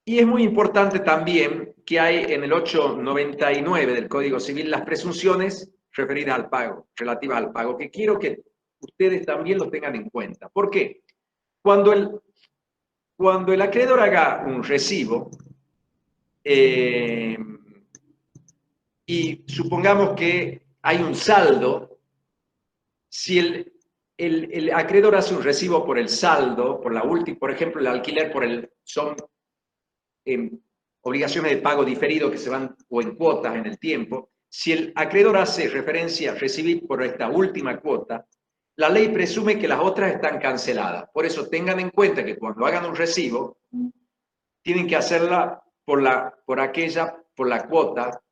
Y es muy importante también que hay en el 899 del Código Civil las presunciones referidas al pago, relativas al pago, que quiero que ustedes también lo tengan en cuenta. ¿Por qué? Cuando el acreedor haga un recibo, y supongamos que hay un saldo, si el acreedor hace un recibo por el saldo, por ejemplo, el alquiler son obligaciones de pago diferido que se van o en cuotas en el tiempo. Si el acreedor hace referencia a recibir por esta última cuota, la ley presume que las otras están canceladas. Por eso tengan en cuenta que cuando hagan un recibo, tienen que hacerla por la cuota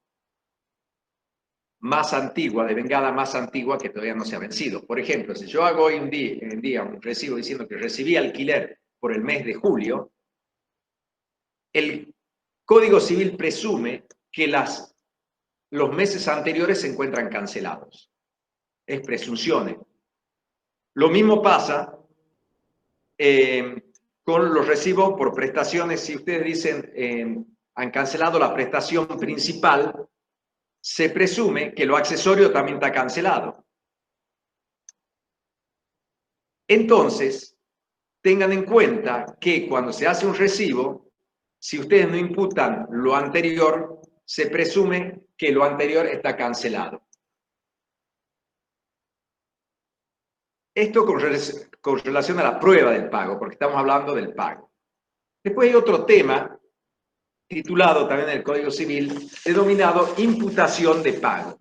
más antigua, de vengada más antigua, que todavía no se ha vencido. Por ejemplo, si yo hago hoy en día un recibo diciendo que recibí alquiler por el mes de julio, el Código Civil presume que los meses anteriores se encuentran cancelados. Es presunciones. Lo mismo pasa con los recibos por prestaciones. Si ustedes dicen han cancelado la prestación principal, se presume que lo accesorio también está cancelado. Entonces, tengan en cuenta que cuando se hace un recibo, si ustedes no imputan lo anterior, se presume que lo anterior está cancelado. Esto con relación a la prueba del pago, porque estamos hablando del pago. Después hay otro tema, titulado también en el Código Civil, denominado imputación de pago.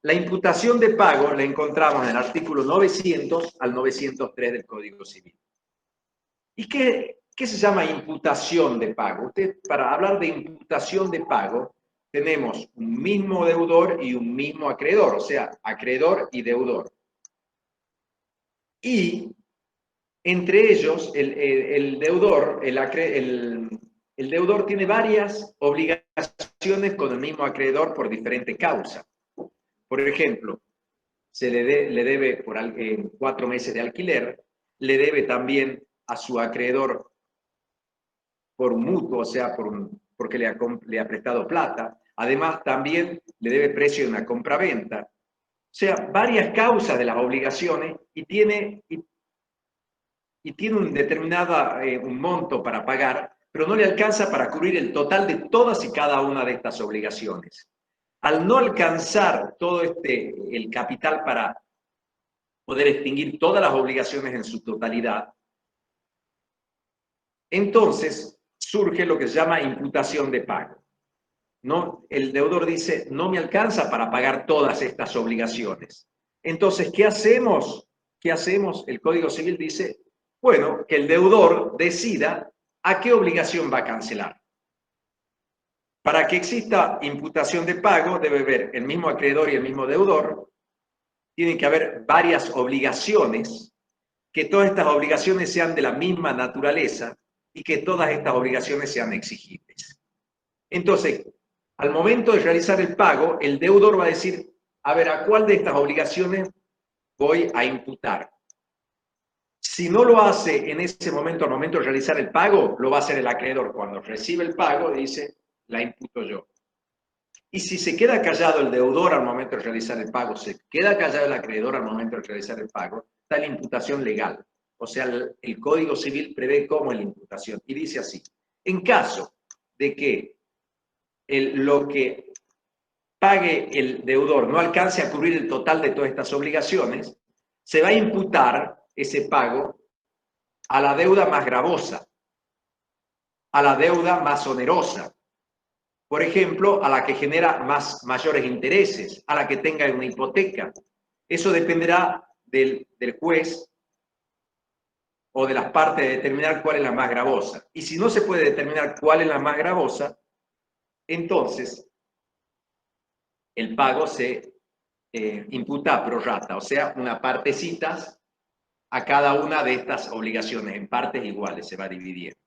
La imputación de pago la encontramos en el artículo 900 al 903 del Código Civil. ¿Y qué se llama imputación de pago? Para hablar de imputación de pago, tenemos un mismo deudor y un mismo acreedor, o sea, acreedor y deudor. Y entre ellos, el deudor tiene varias obligaciones con el mismo acreedor por diferente causa. Por ejemplo, se le debe por 4 meses de alquiler, le debe también a su acreedor por un mutuo, o sea, porque le ha prestado plata. Además, también le debe precio de una compraventa. O sea, varias causas de las obligaciones y tiene un monto para pagar, pero no le alcanza para cubrir el total de todas y cada una de estas obligaciones. Al no alcanzar todo el capital para poder extinguir todas las obligaciones en su totalidad, entonces surge lo que se llama imputación de pago. ¿No? El deudor dice, no me alcanza para pagar todas estas obligaciones. Entonces, ¿qué hacemos? ¿Qué hacemos? El Código Civil dice, bueno, que el deudor decida a qué obligación va a cancelar. Para que exista imputación de pago, debe haber el mismo acreedor y el mismo deudor. Tienen que haber varias obligaciones, que todas estas obligaciones sean de la misma naturaleza y que todas estas obligaciones sean exigibles. Entonces, al momento de realizar el pago, el deudor va a decir, a ver, ¿a cuál de estas obligaciones voy a imputar? Si no lo hace en ese momento, al momento de realizar el pago, lo va a hacer el acreedor. Cuando recibe el pago, dice, la imputo yo. Y si se queda callado el deudor al momento de realizar el pago, se queda callado el acreedor al momento de realizar el pago, está la imputación legal. O sea, el Código Civil prevé cómo es la imputación. Y dice así, en caso de que lo que pague el deudor no alcance a cubrir el total de todas estas obligaciones, se va a imputar ese pago a la deuda más gravosa, a la deuda más onerosa, por ejemplo, a la que genera mayores intereses, a la que tenga una hipoteca. Eso dependerá del juez o de las partes de determinar cuál es la más gravosa. Y si no se puede determinar cuál es la más gravosa, entonces el pago se imputa pro rata, o sea, una partecita a cada una de estas obligaciones, en partes iguales, se va dividiendo.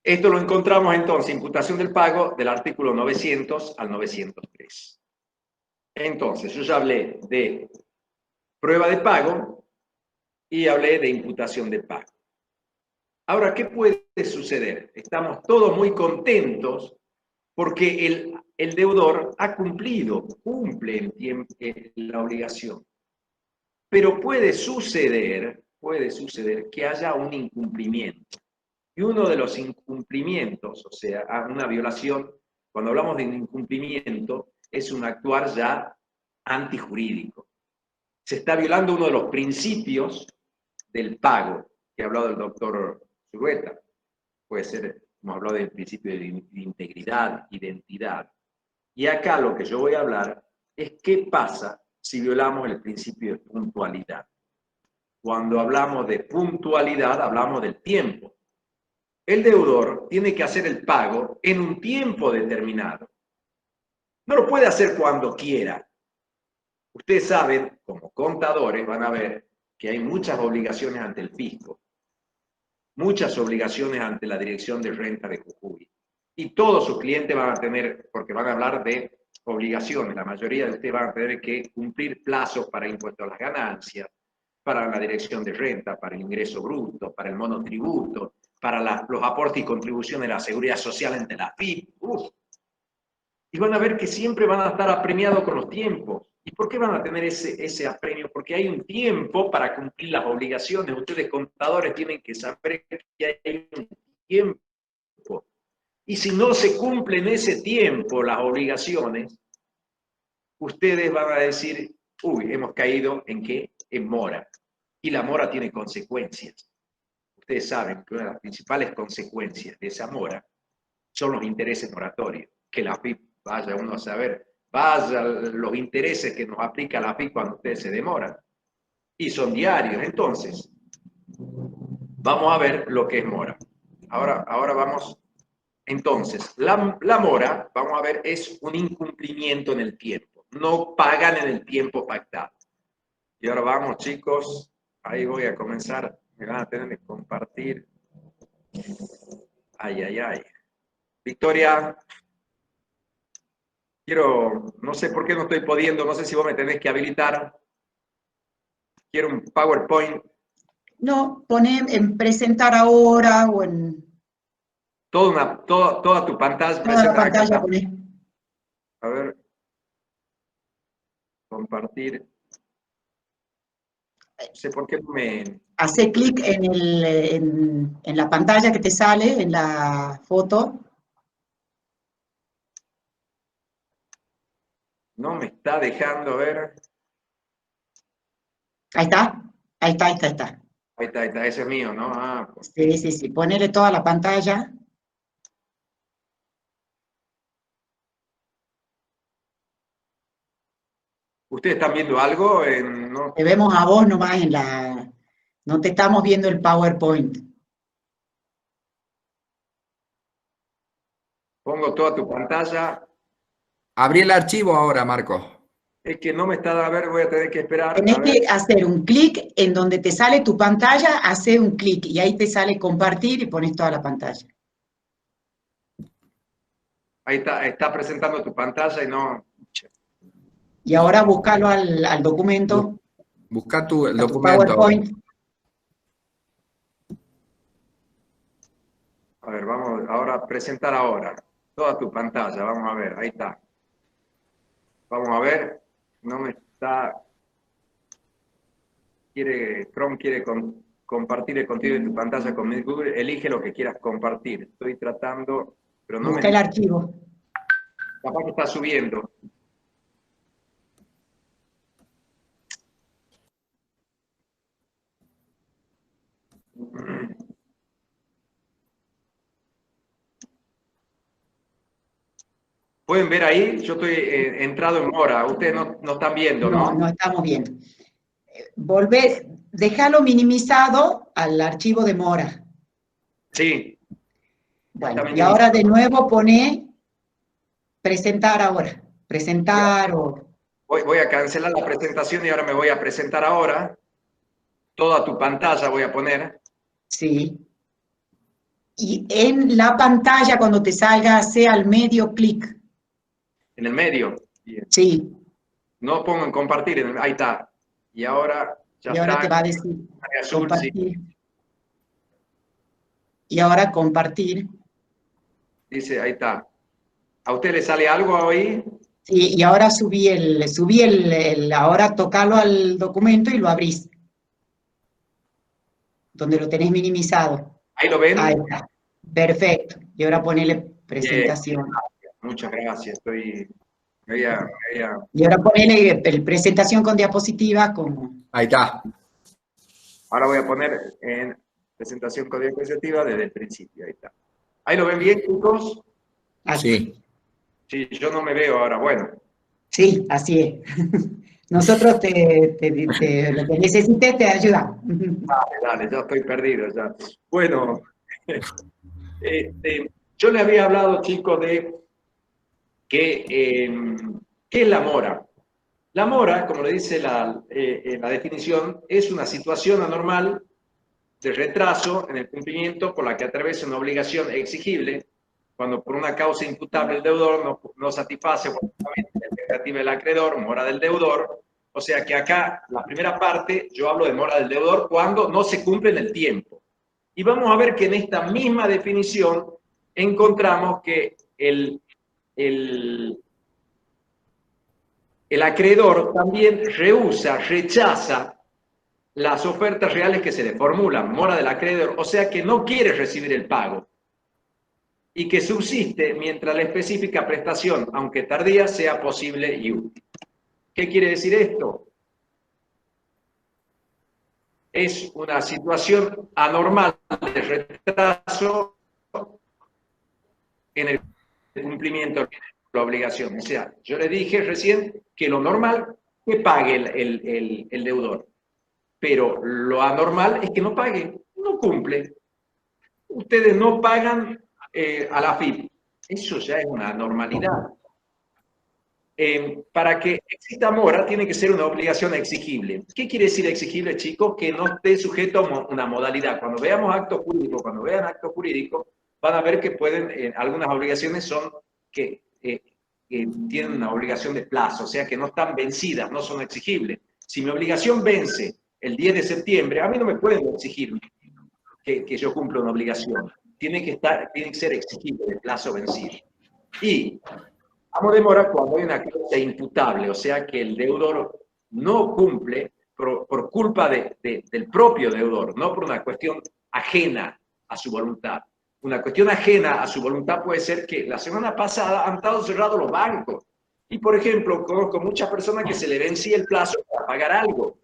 Esto lo encontramos entonces, imputación del pago, del artículo 900 al 903. Entonces, yo ya hablé de prueba de pago y hablé de imputación de pago. Ahora, ¿qué puede suceder? Estamos todos muy contentos porque el deudor ha cumple la obligación. Pero puede suceder que haya un incumplimiento. Y uno de los incumplimientos, o sea, una violación, cuando hablamos de un incumplimiento, es un actuar ya antijurídico. Se está violando uno de los principios del pago, que ha hablado el doctor Zulueta. Puede ser, hemos hablado del principio de integridad, identidad. Y acá lo que yo voy a hablar es qué pasa si violamos el principio de puntualidad. Cuando hablamos de puntualidad, hablamos del tiempo. El deudor tiene que hacer el pago en un tiempo determinado. No lo puede hacer cuando quiera. Ustedes saben, como contadores, van a ver que hay muchas obligaciones ante el fisco, muchas obligaciones ante la Dirección de Renta de Jujuy. Y todos sus clientes van a tener, porque van a hablar de obligaciones, la mayoría de ustedes van a tener que cumplir plazos para impuestos a las ganancias, para la Dirección de Renta, para el ingreso bruto, para el monotributo, para los aportes y contribuciones de la Seguridad Social entre la FIP. Y van a ver que siempre van a estar apremiados con los tiempos. ¿Y por qué van a tener ese apremio? Porque hay un tiempo para cumplir las obligaciones. Ustedes, contadores, tienen que saber que hay un tiempo. Y si no se cumplen ese tiempo las obligaciones, ustedes van a decir, uy, hemos caído ¿en qué? en mora. Y la mora tiene consecuencias. Ustedes saben que una de las principales consecuencias de esa mora son los intereses moratorios. Que la AFIP, vaya uno a saber, vaya los intereses que nos aplica la AFIP cuando ustedes se demoran. Y son diarios. Entonces, vamos a ver lo que es mora. Ahora vamos. Entonces, la mora, vamos a ver, es un incumplimiento en el tiempo. No pagan en el tiempo pactado. Y ahora vamos, chicos. Ahí voy a comenzar. Me van a tener que compartir. Ay, ay, ay. Victoria, no sé por qué no estoy pudiendo, no sé si vos me tenés que habilitar. Quiero un PowerPoint. No, pone en presentar ahora o en Toda tu pantalla. toda la pantalla. Pone. A ver. Compartir. No sé por qué no me... Hace clic en la pantalla que te sale, en la foto. No me está dejando ver. Ahí está, ahí está, ahí está, ahí está. Ahí está, ese es mío, ¿no? Ah, pues. Sí, sí, sí, ponele toda la pantalla. ¿Ustedes están viendo algo? No. Te vemos a vos nomás en la... No te estamos viendo el PowerPoint. Pongo toda tu pantalla. Abrí el archivo ahora, Marcos. Es que no me está, a ver, voy a tener que esperar. Tenés que hacer un clic en donde te sale tu pantalla, hace un clic y ahí te sale compartir y pones toda la pantalla. Ahí está presentando tu pantalla y no... Y ahora búscalo al documento. Busca el a tu documento. PowerPoint. A ver, vamos ahora a presentar ahora. Toda tu pantalla, vamos a ver, ahí está. Vamos a ver, no me está... Chrome quiere compartir el contenido de tu pantalla con Google. Elige lo que quieras compartir. Estoy tratando, pero no Busca el archivo. Capaz que está subiendo. ¿Pueden ver ahí? Yo estoy entrado en mora. Ustedes no están viendo, ¿no? No, no estamos viendo. Volver, déjalo minimizado al archivo de mora. Sí. Bueno, y ahora de nuevo pone presentar ahora. Presentar o... Voy a cancelar la presentación y ahora me voy a presentar ahora. Toda tu pantalla voy a poner. Sí. Y en la pantalla, cuando te salga, hace al medio clic. En el medio. Bien. Sí. No pongo en compartir. Ahí está. Y ahora ya Y ahora está. te va a decir Azul, compartir. sí. Y ahora compartir. Dice, ahí está. ¿A usted le sale algo ahí? Sí, y ahora ahora tocalo al documento y lo abrís. Donde lo tenés minimizado. ¿Ahí lo ven? Ahí está. Perfecto. Y ahora ponele presentación. Bien. Muchas gracias. Y ahora ponele presentación con diapositiva como... Ahí está. Ahora voy a poner en presentación con diapositiva desde el principio. Ahí está. ¿Ahí lo ven bien, chicos? Sí. Sí, yo no me veo ahora. Bueno. Sí, así es. Nosotros lo que necesites te ayudamos. Dale, ya estoy perdido ya. Bueno, yo le había hablado, chicos, de ¿qué es la mora? La mora, como le dice la definición, es una situación anormal de retraso en el cumplimiento por la que atraviesa una obligación exigible cuando por una causa imputable el deudor no satisface la expectativa del acreedor, mora del deudor. O sea que acá, la primera parte, yo hablo de mora del deudor cuando no se cumple en el tiempo. Y vamos a ver que en esta misma definición encontramos que el acreedor también rechaza las ofertas reales que se le formulan, mora del acreedor, o sea que no quiere recibir el pago y que subsiste mientras la específica prestación, aunque tardía, sea posible y útil. ¿Qué quiere decir esto? es una situación anormal de retraso en el cumplimiento de la obligación. O sea, yo le dije recién que lo normal es que pague el deudor, pero lo anormal es que no pague, no cumple. Ustedes no pagan a la AFIP. Eso ya es una normalidad. Para que exista mora, tiene que ser una obligación exigible. ¿Qué quiere decir exigible, chicos? Que no esté sujeto a una modalidad. Cuando veamos acto jurídico, cuando vean acto jurídico, van a ver que pueden, algunas obligaciones son que tienen una obligación de plazo, o sea que no están vencidas, no son exigibles. Si mi obligación vence el 10 de septiembre, a mí no me pueden exigir que yo cumpla una obligación. Tiene que ser exigible de plazo vencido. Y amo de mora cuando hay una causa imputable, o sea que el deudor no cumple por culpa del propio deudor, no por una cuestión ajena a su voluntad. Una cuestión ajena a su voluntad puede ser que la semana pasada han estado cerrados los bancos. Y, por ejemplo, conozco muchas personas que se le vencía el plazo para pagar algo,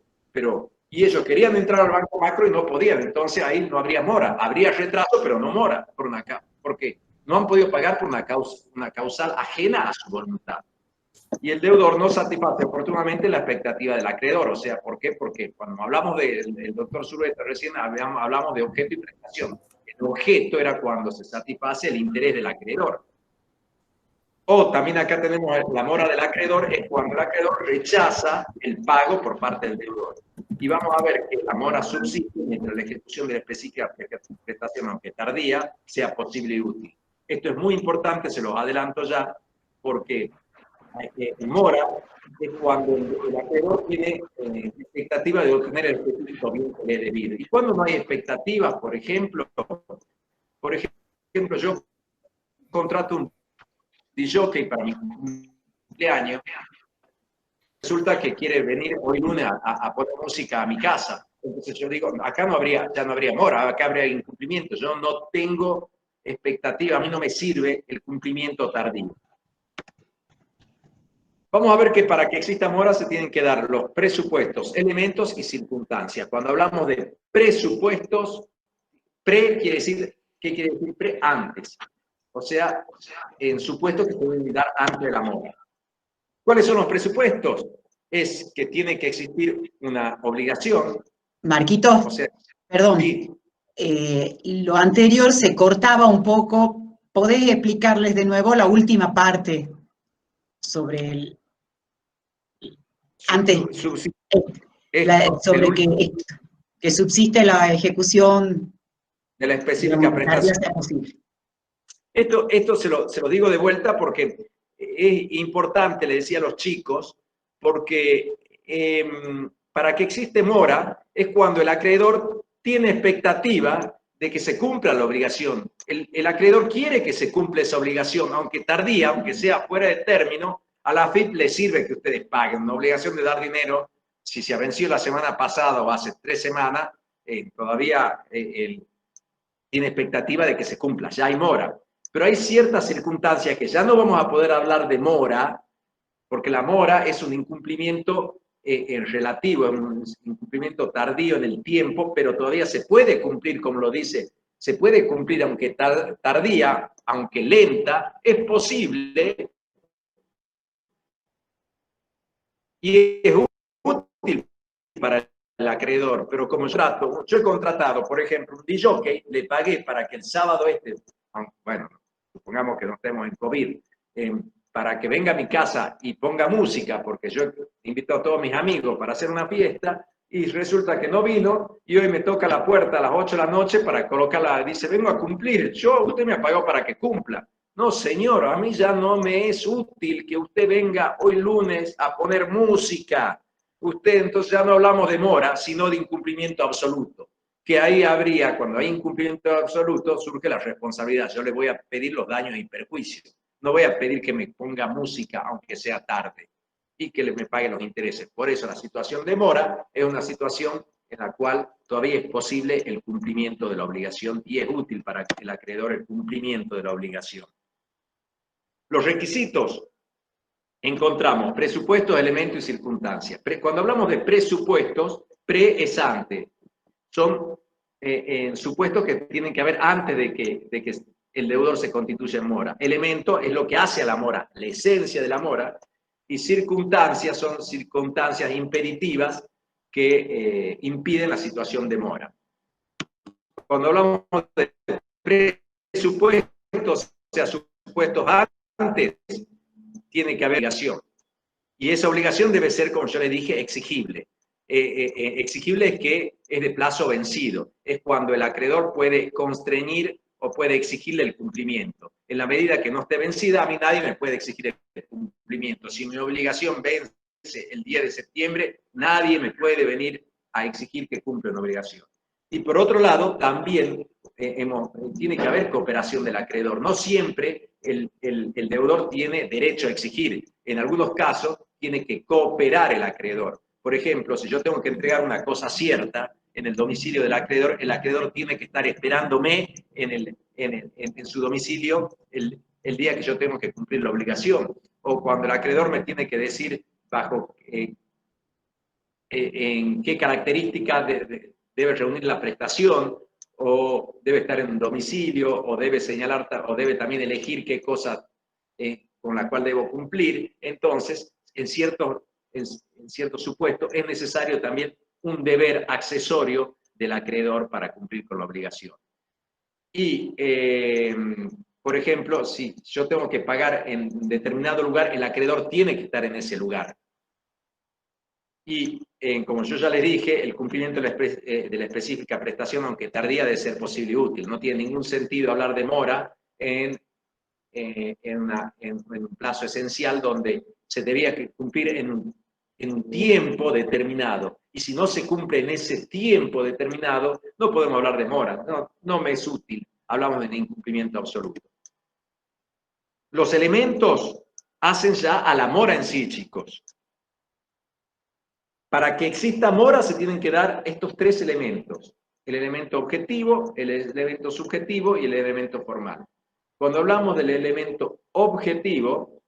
y ellos querían entrar al Banco Macro y no podían. Entonces ahí no habría mora. Habría retraso, pero no mora. ¿Por qué? No han podido pagar por una causal ajena a su voluntad. Y el deudor no satisface oportunamente la expectativa del acreedor. O sea, ¿por qué? Porque cuando hablamos del doctor Zulueta recién hablamos de objeto y prestación. El objeto era cuando se satisface el interés del acreedor. O también acá tenemos la mora del acreedor, es cuando el acreedor rechaza el pago por parte del deudor. Y vamos a ver que la mora subsiste mientras la ejecución de la específica prestación, aunque tardía, sea posible y útil. Esto es muy importante, se los adelanto ya, porque mora es cuando el acreedor tiene expectativa de obtener el específico bien que le es debido. Y cuando no hay expectativas, por ejemplo, yo contrato un DJ para mi cumpleaños, resulta que quiere venir hoy lunes a poner música a mi casa. Entonces yo digo, acá ya no habría mora, acá habría incumplimiento. Yo no tengo expectativa, a mí no me sirve el cumplimiento tardío. Vamos a ver que para que exista mora se tienen que dar los presupuestos, elementos y circunstancias. Cuando hablamos de presupuestos, ¿qué quiere decir pre? Antes. O sea, en supuesto que se deben dar antes de la mora. ¿Cuáles son los presupuestos? Es que tiene que existir una obligación. Marquitos, o sea, perdón, sí. Lo anterior se cortaba un poco. ¿Podés explicarles de nuevo la última parte sobre el... Antes, sobre que subsiste la ejecución de la específica prestación. Posible. Esto se lo digo de vuelta porque es importante, le decía a los chicos, porque para que existe mora es cuando el acreedor tiene expectativa de que se cumpla la obligación. El acreedor quiere que se cumpla esa obligación, aunque tardía, aunque sea fuera de término, a la AFIP le sirve que ustedes paguen. Una obligación de dar dinero, si se ha vencido la semana pasada o hace 3 semanas, todavía tiene expectativa de que se cumpla, ya hay mora. Pero hay ciertas circunstancias que ya no vamos a poder hablar de mora, porque la mora es un incumplimiento relativo, un incumplimiento tardío en el tiempo, pero todavía se puede cumplir, como lo dice, se puede cumplir aunque tardía, aunque lenta, es posible y es útil para el acreedor, pero como yo he contratado, por ejemplo, un DJ, le pagué para que el sábado bueno, supongamos que no estemos en COVID, para que venga a mi casa y ponga música, porque yo he invitado a todos mis amigos para hacer una fiesta, y resulta que no vino, y hoy me toca la puerta a las 8 de la noche para colocarla, dice, vengo a cumplir, usted me ha pagado para que cumpla. No, señor, a mí ya no me es útil que usted venga hoy lunes a poner música. Entonces ya no hablamos de mora, sino de incumplimiento absoluto. Que ahí habría, cuando hay incumplimiento absoluto, surge la responsabilidad. Yo le voy a pedir los daños y perjuicios. No voy a pedir que me ponga música, aunque sea tarde, y que me pague los intereses. Por eso la situación de mora es una situación en la cual todavía es posible el cumplimiento de la obligación y es útil para el acreedor el cumplimiento de la obligación. Los requisitos, encontramos presupuestos, elementos y circunstancias. Cuando hablamos de presupuestos, pre es antes. son supuestos que tienen que haber antes de que el deudor se constituya en mora. Elemento es lo que hace a la mora, la esencia de la mora, y circunstancias son circunstancias impeditivas que impiden la situación de mora. Cuando hablamos de presupuestos, o sea, supuestos antes, tiene que haber obligación. Y esa obligación debe ser, como yo le dije, exigible. Exigible es que es de plazo vencido. Es cuando el acreedor puede constreñir o puede exigirle el cumplimiento. En la medida que no esté vencida, a mí nadie me puede exigir el cumplimiento. Si mi obligación vence el 10 de septiembre, nadie me puede venir a exigir que cumpla una obligación. Y por otro lado, también tiene que haber cooperación del acreedor. No siempre el deudor tiene derecho a exigir. En algunos casos, tiene que cooperar el acreedor. Por ejemplo, si yo tengo que entregar una cosa cierta en el domicilio del acreedor, el acreedor tiene que estar esperándome en su domicilio el día que yo tengo que cumplir la obligación. O cuando el acreedor me tiene que decir bajo en qué características debe reunir la prestación, o debe estar en un domicilio, o debe señalar, o debe también elegir qué cosa con la cual debo cumplir. Entonces, en ciertos supuestos, es necesario también un deber accesorio del acreedor para cumplir con la obligación. Y, por ejemplo, si yo tengo que pagar en determinado lugar, el acreedor tiene que estar en ese lugar. Y, como yo ya les dije, el cumplimiento de la específica prestación, aunque tardía, debe ser posible y útil. No tiene ningún sentido hablar de mora en un plazo esencial donde se debía cumplir en un tiempo determinado. Y si no se cumple en ese tiempo determinado, no podemos hablar de mora. No me es útil. Hablamos de incumplimiento absoluto. Los elementos hacen ya a la mora en sí, chicos. Para que exista mora se tienen que dar estos tres elementos: el elemento objetivo, el elemento subjetivo y el elemento formal. Cuando hablamos del elemento objetivo,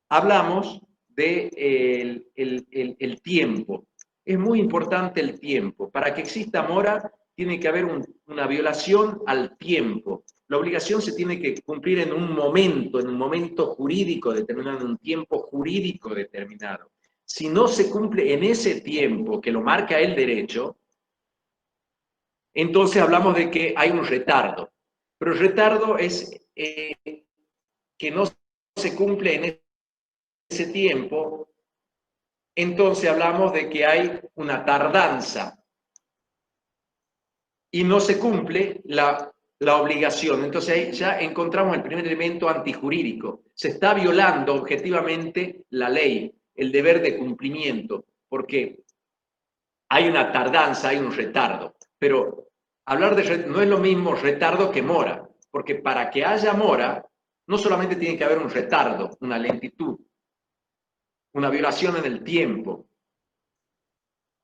hablamos del el tiempo. Es muy importante el tiempo. Para que exista mora, tiene que haber una violación al tiempo. La obligación se tiene que cumplir en un momento jurídico determinado, en un tiempo jurídico determinado. Si no se cumple en ese tiempo que lo marca el derecho, entonces hablamos de que hay un retardo. Pero el retardo es que no se cumple en ese tiempo, entonces hablamos de que hay una tardanza y no se cumple la obligación. Entonces ahí ya encontramos el primer elemento antijurídico. Se está violando objetivamente la ley, el deber de cumplimiento, porque hay una tardanza, hay un retardo. Pero hablar de no es lo mismo retardo que mora, porque para que haya mora, no solamente tiene que haber un retardo, una lentitud, una violación en el tiempo,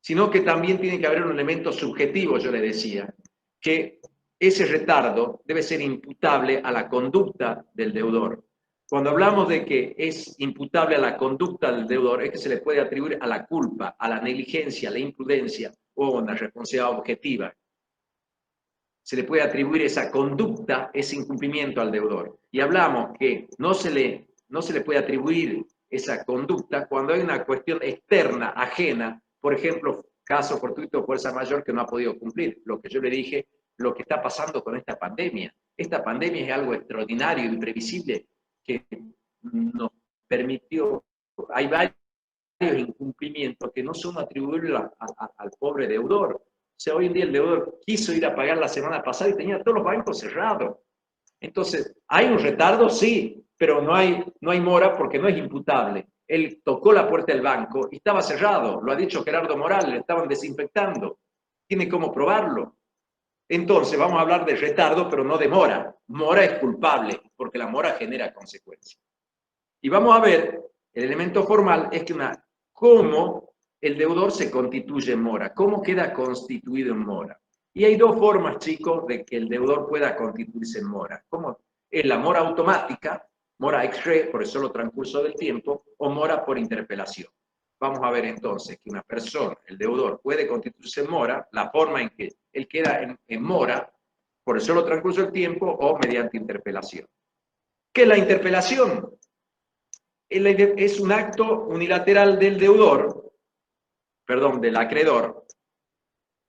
sino que también tiene que haber un elemento subjetivo, yo le decía, que ese retardo debe ser imputable a la conducta del deudor. Cuando hablamos de que es imputable a la conducta del deudor, es que se le puede atribuir a la culpa, a la negligencia, a la imprudencia o a una responsabilidad objetiva. Se le puede atribuir esa conducta, ese incumplimiento al deudor. Y hablamos que no se le puede atribuir esa conducta cuando hay una cuestión externa, ajena, por ejemplo, caso fortuito, fuerza mayor que no ha podido cumplir. Lo que yo le dije, lo que está pasando con esta pandemia. Esta pandemia es algo extraordinario, imprevisible, que nos permitió, hay varios incumplimientos que no son atribuibles al pobre deudor. O sea, hoy en día el deudor quiso ir a pagar la semana pasada y tenía todos los bancos cerrados. Entonces, ¿hay un retardo? Sí, pero no hay mora porque no es imputable. Él tocó la puerta del banco y estaba cerrado. Lo ha dicho Gerardo Morales, le estaban desinfectando. Tiene cómo probarlo. Entonces, vamos a hablar de retardo, pero no de mora. Mora es culpable, porque la mora genera consecuencias. Y vamos a ver, el elemento formal es que cómo el deudor se constituye en mora, cómo queda constituido en mora. Y hay dos formas, chicos, de que el deudor pueda constituirse en mora. ¿Cómo? Es la mora automática, mora ex re, por el solo transcurso del tiempo, o mora por interpelación. vamos a ver entonces que una persona, el deudor, puede constituirse en mora, la forma en que él queda en mora por el solo transcurso del tiempo o mediante interpelación. ¿Qué es la interpelación? Es un acto unilateral del deudor, perdón, del acreedor,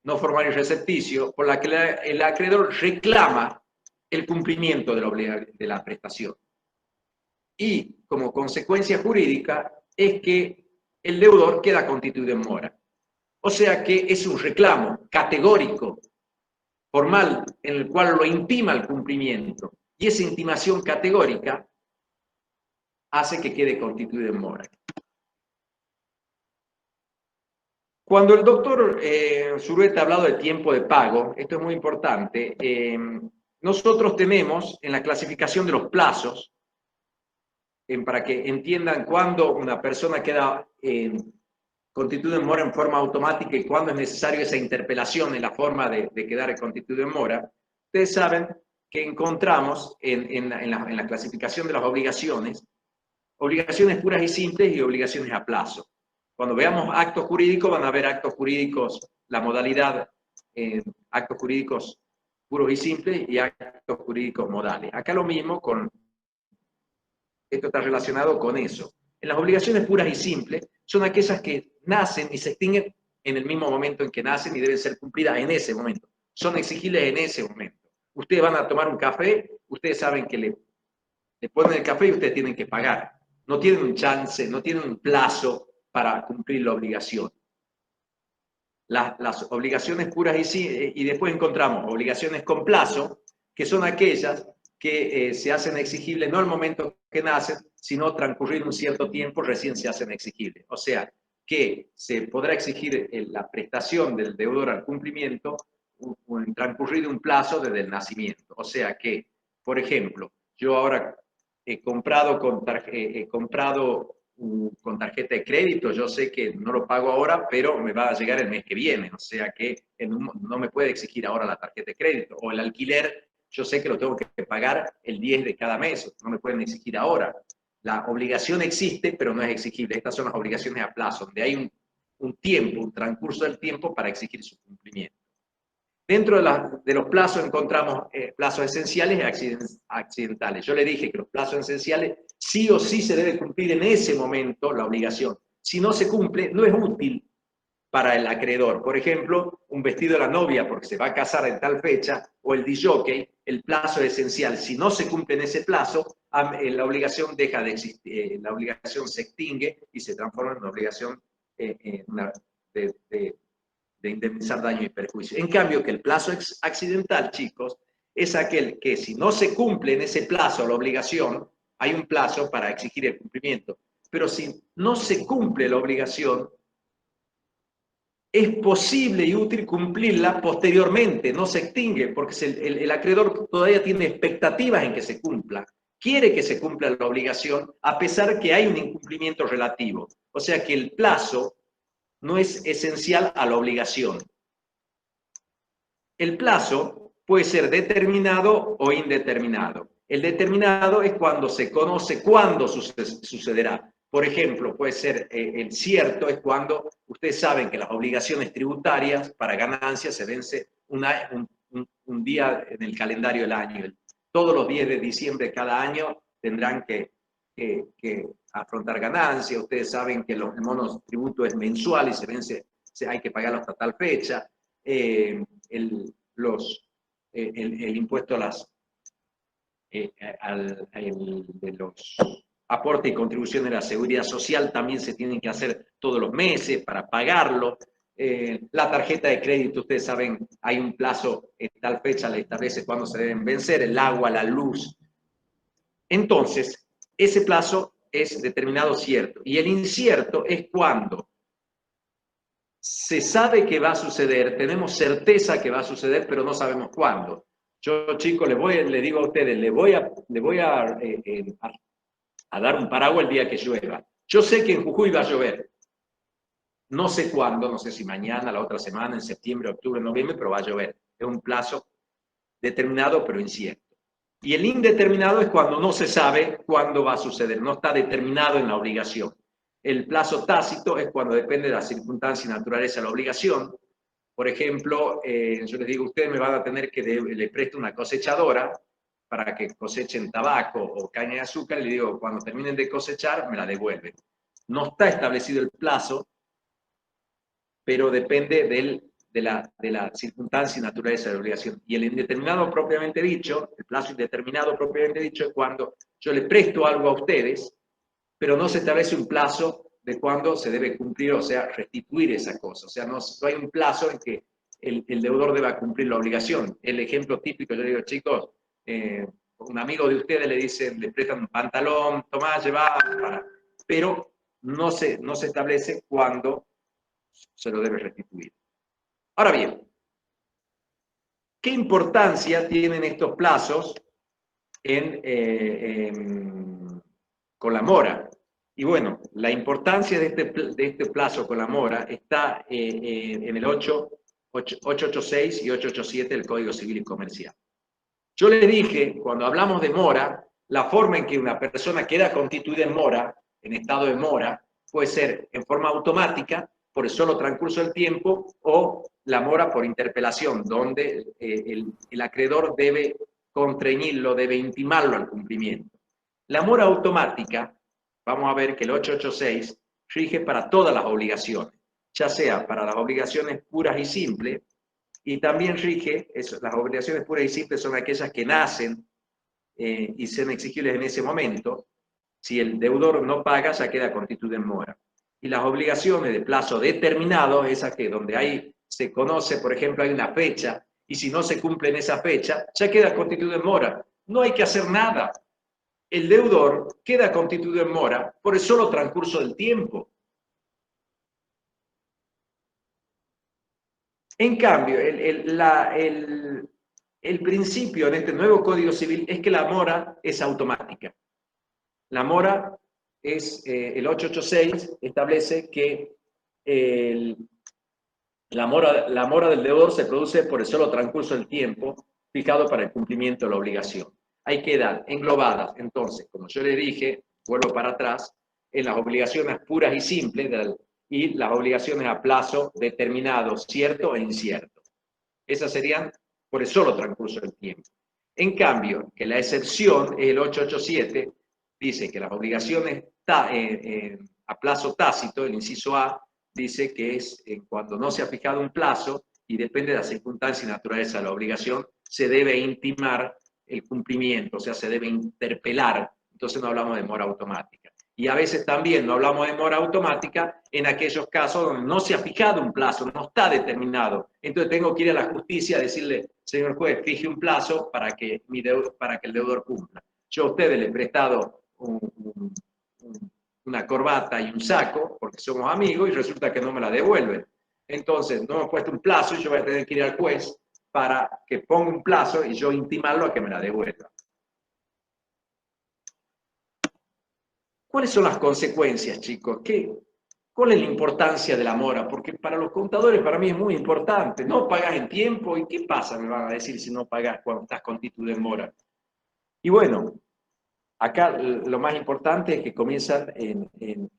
no formal y recepticio, por la que el acreedor reclama el cumplimiento de la prestación. Y como consecuencia jurídica es que el deudor queda constituido en mora. O sea que es un reclamo categórico, formal, en el cual lo intima el cumplimiento. Y esa intimación categórica hace que quede constituido en mora. Cuando el doctor Zulueta ha hablado de tiempo de pago, esto es muy importante, nosotros tenemos en la clasificación de los plazos, para que entiendan cuándo una persona queda constituido en mora en forma automática y cuándo es necesario esa interpelación en la forma de quedar constituido en mora. Ustedes saben que encontramos en la clasificación de las obligaciones puras y simples y obligaciones a plazo. Cuando veamos actos jurídicos, van a ver actos jurídicos, la modalidad, actos jurídicos puros y simples y actos jurídicos modales. Acá lo mismo, esto está relacionado con eso. En las obligaciones puras y simples son aquellas que nacen y se extinguen en el mismo momento en que nacen y deben ser cumplidas en ese momento. Son exigibles en ese momento. Ustedes van a tomar un café, ustedes saben que le ponen el café y ustedes tienen que pagar. No tienen un chance, no tienen un plazo para cumplir la obligación. Las obligaciones puras y después encontramos obligaciones con plazo, que son aquellas que se hacen exigibles no al momento que nacen, sino transcurrido un cierto tiempo recién se hacen exigibles. O sea, que se podrá exigir la prestación del deudor al cumplimiento en transcurrido un plazo desde el nacimiento. O sea que, por ejemplo, yo ahora he comprado con tarjeta de crédito, yo sé que no lo pago ahora, pero me va a llegar el mes que viene, o sea que no me puede exigir ahora la tarjeta de crédito. O el alquiler, yo sé que lo tengo que pagar el 10 de cada mes, no me pueden exigir ahora. La obligación existe, pero no es exigible. Estas son las obligaciones a plazo, donde hay un tiempo, un transcurso del tiempo para exigir su cumplimiento. Dentro de los plazos encontramos plazos esenciales y accidentales. Yo le dije que los plazos esenciales sí o sí se debe cumplir en ese momento la obligación. Si no se cumple, no es útil para el acreedor. Por ejemplo, un vestido de la novia porque se va a casar en tal fecha, o el disjockey, el plazo es esencial. Si no se cumple en ese plazo, la obligación deja de existir, la obligación se extingue y se transforma en una obligación de indemnizar daño y perjuicio. En cambio, que el plazo accidental, chicos, es aquel que si no se cumple en ese plazo la obligación, hay un plazo para exigir el cumplimiento. Pero si no se cumple la obligación, es posible y útil cumplirla posteriormente, no se extingue, porque el acreedor todavía tiene expectativas en que se cumpla. Quiere que se cumpla la obligación, a pesar que hay un incumplimiento relativo. O sea que el plazo no es esencial a la obligación. El plazo puede ser determinado o indeterminado. El determinado es cuando se conoce cuándo sucederá. Por ejemplo, puede ser el cierto, es cuando ustedes saben que las obligaciones tributarias para ganancias se vence un día en el calendario del año. Todos los 10 de diciembre de cada año tendrán que afrontar ganancias. Ustedes saben que el monotributo es mensual y se vence, hay que pagarlo hasta tal fecha. El impuesto de los aportes y contribuciones de la seguridad social también se tienen que hacer todos los meses para pagarlo. La tarjeta de crédito, ustedes saben, hay un plazo, en tal fecha le establece cuándo se deben vencer, el agua, la luz. Entonces, ese plazo es determinado cierto. Y el incierto es cuando se sabe que va a suceder, tenemos certeza que va a suceder, pero no sabemos cuándo. Yo, chicos, les digo a ustedes, les voy a dar un paraguas el día que llueva. Yo sé que en Jujuy va a llover. No sé cuándo, no sé si mañana, la otra semana, en septiembre, octubre, noviembre, pero va a llover. Es un plazo determinado, pero incierto. Y el indeterminado es cuando no se sabe cuándo va a suceder, no está determinado en la obligación. El plazo tácito es cuando depende de la circunstancia y naturaleza de la obligación. Por ejemplo, yo les digo, ustedes me van a tener que, le presto una cosechadora para que cosechen tabaco o caña de azúcar, y le digo, cuando terminen de cosechar, me la devuelven. No está establecido el plazo, pero depende de la circunstancia y naturaleza de la obligación. Y el indeterminado propiamente dicho, el plazo indeterminado propiamente dicho, es cuando yo le presto algo a ustedes, pero no se establece un plazo de cuándo se debe cumplir, o sea, restituir esa cosa. O sea, no hay un plazo en que el deudor deba cumplir la obligación. El ejemplo típico, yo digo, chicos, un amigo de ustedes le dicen, le prestan un pantalón, tomá, llevá, pero no se establece cuándo se lo debe restituir. Ahora bien, ¿qué importancia tienen estos plazos con la mora? Y bueno, la importancia de este plazo con la mora está en el 886 y 887 del Código Civil y Comercial. Yo les dije, cuando hablamos de mora, la forma en que una persona queda constituida en mora, en estado de mora, puede ser en forma automática, por el solo transcurso del tiempo, o la mora por interpelación, donde el acreedor debe contrañirlo, debe intimarlo al cumplimiento. La mora automática, vamos a ver que el 886 rige para todas las obligaciones, ya sea para las obligaciones puras y simples, y también rige, las obligaciones puras y simples son aquellas que nacen y son exigibles en ese momento. Si el deudor no paga, ya queda constituida en mora. Y las obligaciones de plazo determinado, esas que donde se conoce, por ejemplo, hay una fecha, y si no se cumple en esa fecha, ya queda constituido en mora. No hay que hacer nada. El deudor queda constituido en mora por el solo transcurso del tiempo. En cambio, el principio en este nuevo Código Civil es que la mora es automática. La mora es, el 886 establece que la mora del deudor se produce por el solo transcurso del tiempo fijado para el cumplimiento de la obligación. Ahí quedan englobadas, entonces, como yo le dije, vuelvo para atrás, en las obligaciones puras y simples y las obligaciones a plazo determinado, cierto e incierto. Esas serían por el solo transcurso del tiempo. En cambio, que la excepción es el 887, dice que las obligaciones a plazo tácito, el inciso A, dice que es cuando no se ha fijado un plazo y depende de la circunstancia y naturaleza de la obligación, se debe intimar el cumplimiento, o sea, se debe interpelar. Entonces no hablamos de mora automática. Y a veces también no hablamos de mora automática en aquellos casos donde no se ha fijado un plazo, no está determinado. Entonces tengo que ir a la justicia a decirle, señor juez, fije un plazo para que el deudor cumpla. Yo a ustedes les he prestado una corbata y un saco, porque somos amigos, y resulta que no me la devuelven. Entonces, no me he puesto un plazo y yo voy a tener que ir al juez para que ponga un plazo y yo intimarlo a que me la devuelva. ¿Cuáles son las consecuencias, chicos? ¿Cuál es la importancia de la mora? Porque para los contadores, para mí es muy importante. No pagas en tiempo, ¿y qué pasa? Me van a decir si no pagas cuando estás constituido en mora. Y bueno, acá lo más importante es que comienzan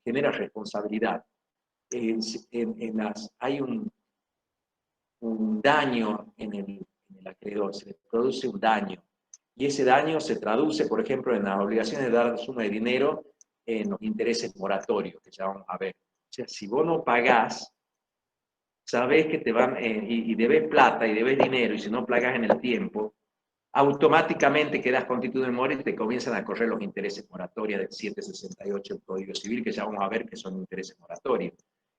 genera responsabilidad. Hay un daño en el acreedor, se le produce un daño. Y ese daño se traduce, por ejemplo, en las obligaciones de dar suma de dinero en los intereses moratorios, que ya vamos a ver. O sea, si vos no pagás, sabés que te van, y debes plata y debes dinero, y si no pagás en el tiempo, automáticamente quedas constituido en mora y te comienzan a correr los intereses moratorios del 768 del Código Civil, que ya vamos a ver que son intereses moratorios.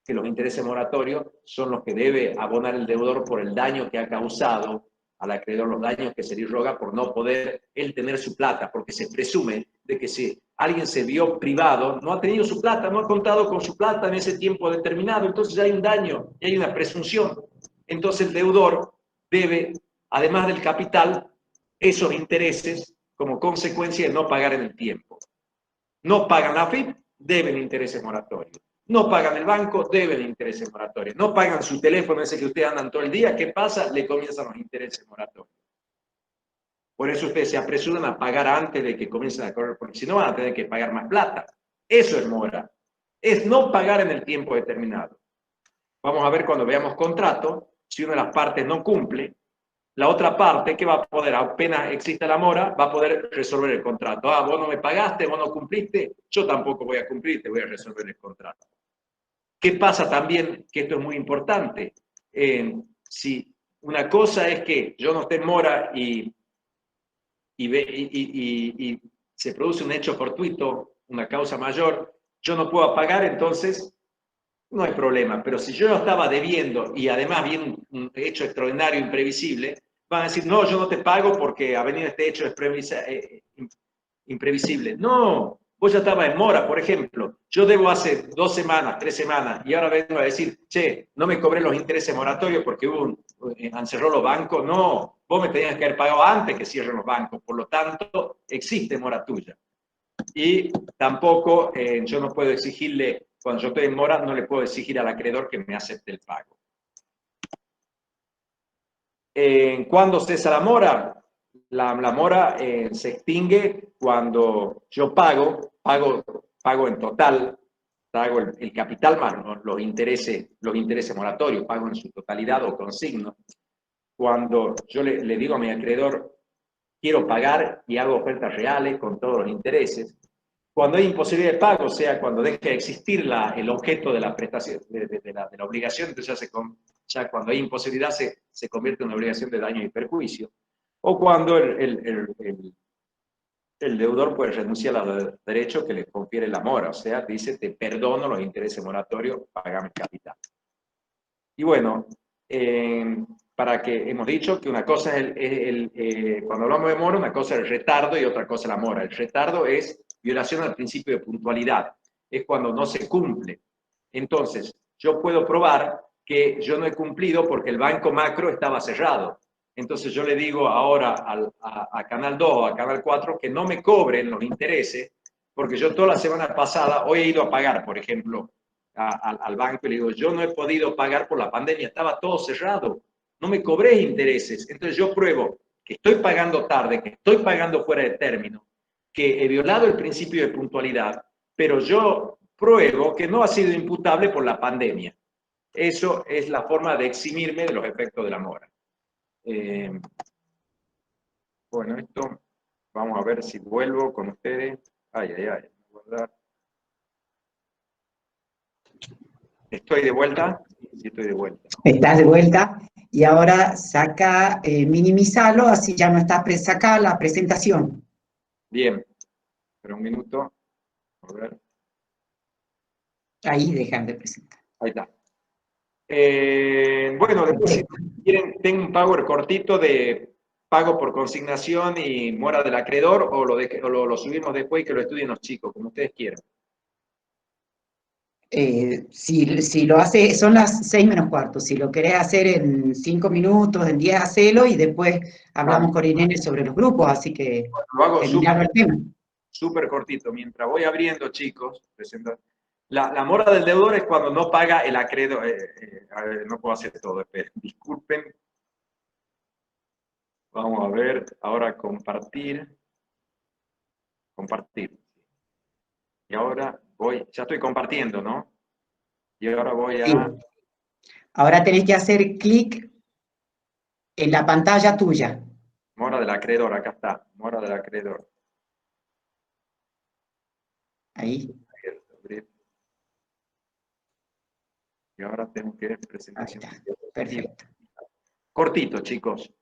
Que los intereses moratorios son los que debe abonar el deudor por el daño que ha causado al acreedor, los daños que se le irroga por no poder él tener su plata, porque se presume de que si alguien se vio privado, no ha tenido su plata, no ha contado con su plata en ese tiempo determinado, entonces ya hay un daño, y hay una presunción. Entonces el deudor debe, además del capital, esos intereses como consecuencia de no pagar en el tiempo. No pagan la AFIP, deben intereses moratorios. No pagan el banco, deben intereses moratorios. No pagan su teléfono ese que ustedes andan todo el día, ¿qué pasa? Le comienzan los intereses moratorios. Por eso ustedes se apresuran a pagar antes de que comiencen a correr, porque si no van a tener que pagar más plata. Eso es mora. es no pagar en el tiempo determinado. Vamos a ver cuando veamos contrato, si una de las partes no cumple, la otra parte, ¿qué va a poder? Apenas exista la mora, va a poder resolver el contrato. Ah, vos no me pagaste, vos no cumpliste, yo tampoco voy a cumplir, te voy a resolver el contrato. ¿Qué pasa también? Que esto es muy importante. Si una cosa es que yo no esté en mora y se produce un hecho fortuito, una causa mayor, yo no puedo pagar, entonces no hay problema. Pero si yo no estaba debiendo y además viene un hecho extraordinario, imprevisible, van a decir, no, yo no te pago porque ha venido este hecho imprevisible. No, vos ya estabas en mora, por ejemplo. Yo debo hace 2 semanas, 3 semanas, y ahora vengo a decir, che, no me cobré los intereses moratorios porque han cerrado los bancos. No, vos me tenías que haber pagado antes que cierren los bancos. Por lo tanto, existe mora tuya. Y tampoco yo no puedo exigirle, cuando yo estoy en mora, no le puedo exigir al acreedor que me acepte el pago. ¿Cuándo cesa la mora? La mora se extingue cuando yo pago en total, pago el capital más los intereses moratorios, pago en su totalidad o consigno. Cuando yo le digo a mi acreedor, quiero pagar y hago ofertas reales con todos los intereses. Cuando hay imposibilidad de pago, o sea, cuando deja de existir el objeto de la prestación, de la obligación, entonces ya cuando hay imposibilidad se convierte en una obligación de daño y perjuicio. O cuando el deudor puede renunciar a los derechos que le confiere la mora, o sea, dice, te perdono los intereses moratorios, pagame el capital. Y bueno, para que hemos dicho que una cosa es cuando hablamos de mora, una cosa es el retardo y otra cosa es la mora. El retardo es violación al principio de puntualidad, es cuando no se cumple. Entonces, yo puedo probar que yo no he cumplido porque el banco macro estaba cerrado. Entonces yo le digo ahora a Canal 2 o a Canal 4 que no me cobren los intereses, porque yo toda la semana pasada, hoy he ido a pagar, por ejemplo, al banco y le digo, yo no he podido pagar por la pandemia, estaba todo cerrado, no me cobré intereses. Entonces yo pruebo que estoy pagando tarde, que estoy pagando fuera de término, que he violado el principio de puntualidad, pero yo pruebo que no ha sido imputable por la pandemia. Eso es la forma de eximirme de los efectos de la mora. Bueno, esto, vamos a ver si vuelvo con ustedes. Ay. Guardar. ¿Estoy de vuelta? Sí, estoy de vuelta. Estás de vuelta y ahora minimizalo, así ya no está saca la presentación. Bien, pero un minuto. A ver. Ahí dejan de presentar. Ahí está. Bueno, después si quieren, tengo un power cortito de pago por consignación y mora del acreedor, o lo subimos después y que lo estudien los chicos, como ustedes quieran. Si lo hace, son las 6:45, si lo querés hacer en 5 minutos, en 10, hacelo, y después hablamos con Irene sobre los grupos, así que lo hago el tema. Súper cortito. Mientras voy abriendo, chicos, la mora del deudor es cuando no paga el acreedor. No puedo hacer todo, esperen, disculpen. Vamos a ver, ahora compartir. Y ahora ya estoy compartiendo, ¿no? Y ahora voy a... Sí. Ahora tenés que hacer clic en la pantalla tuya. Mora del acreedor, acá está, mora del acreedor. Ahí. Y ahora tengo que presentación. Ahí está. Perfecto. Cortito, chicos.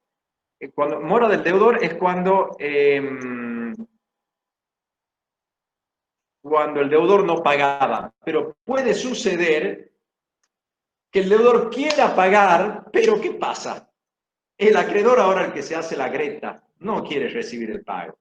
Mora del deudor es cuando el deudor no pagaba. Pero puede suceder que el deudor quiera pagar, pero ¿qué pasa? El acreedor ahora el que se hace la greta, no quiere recibir el pago.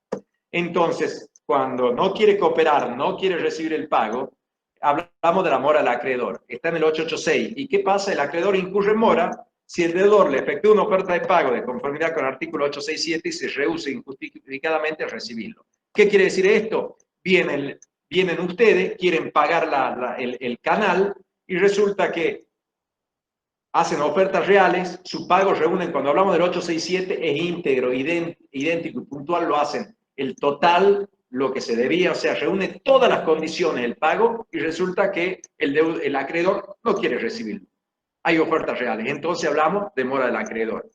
Entonces, cuando no quiere cooperar, no quiere recibir el pago, hablamos de la mora del acreedor. Está en el 886. ¿Y qué pasa? El acreedor incurre en mora si el deudor le efectúa una oferta de pago de conformidad con el artículo 867 y se rehúsa injustificadamente a recibirlo. ¿Qué quiere decir esto? Vienen ustedes, quieren pagar el canal y resulta que hacen ofertas reales, su pago reúnen, cuando hablamos del 867, es íntegro, idéntico y puntual, lo hacen el total lo que se debía, o sea, reúne todas las condiciones del pago y resulta que el acreedor no quiere recibirlo. Hay ofertas reales, entonces hablamos de mora del acreedor.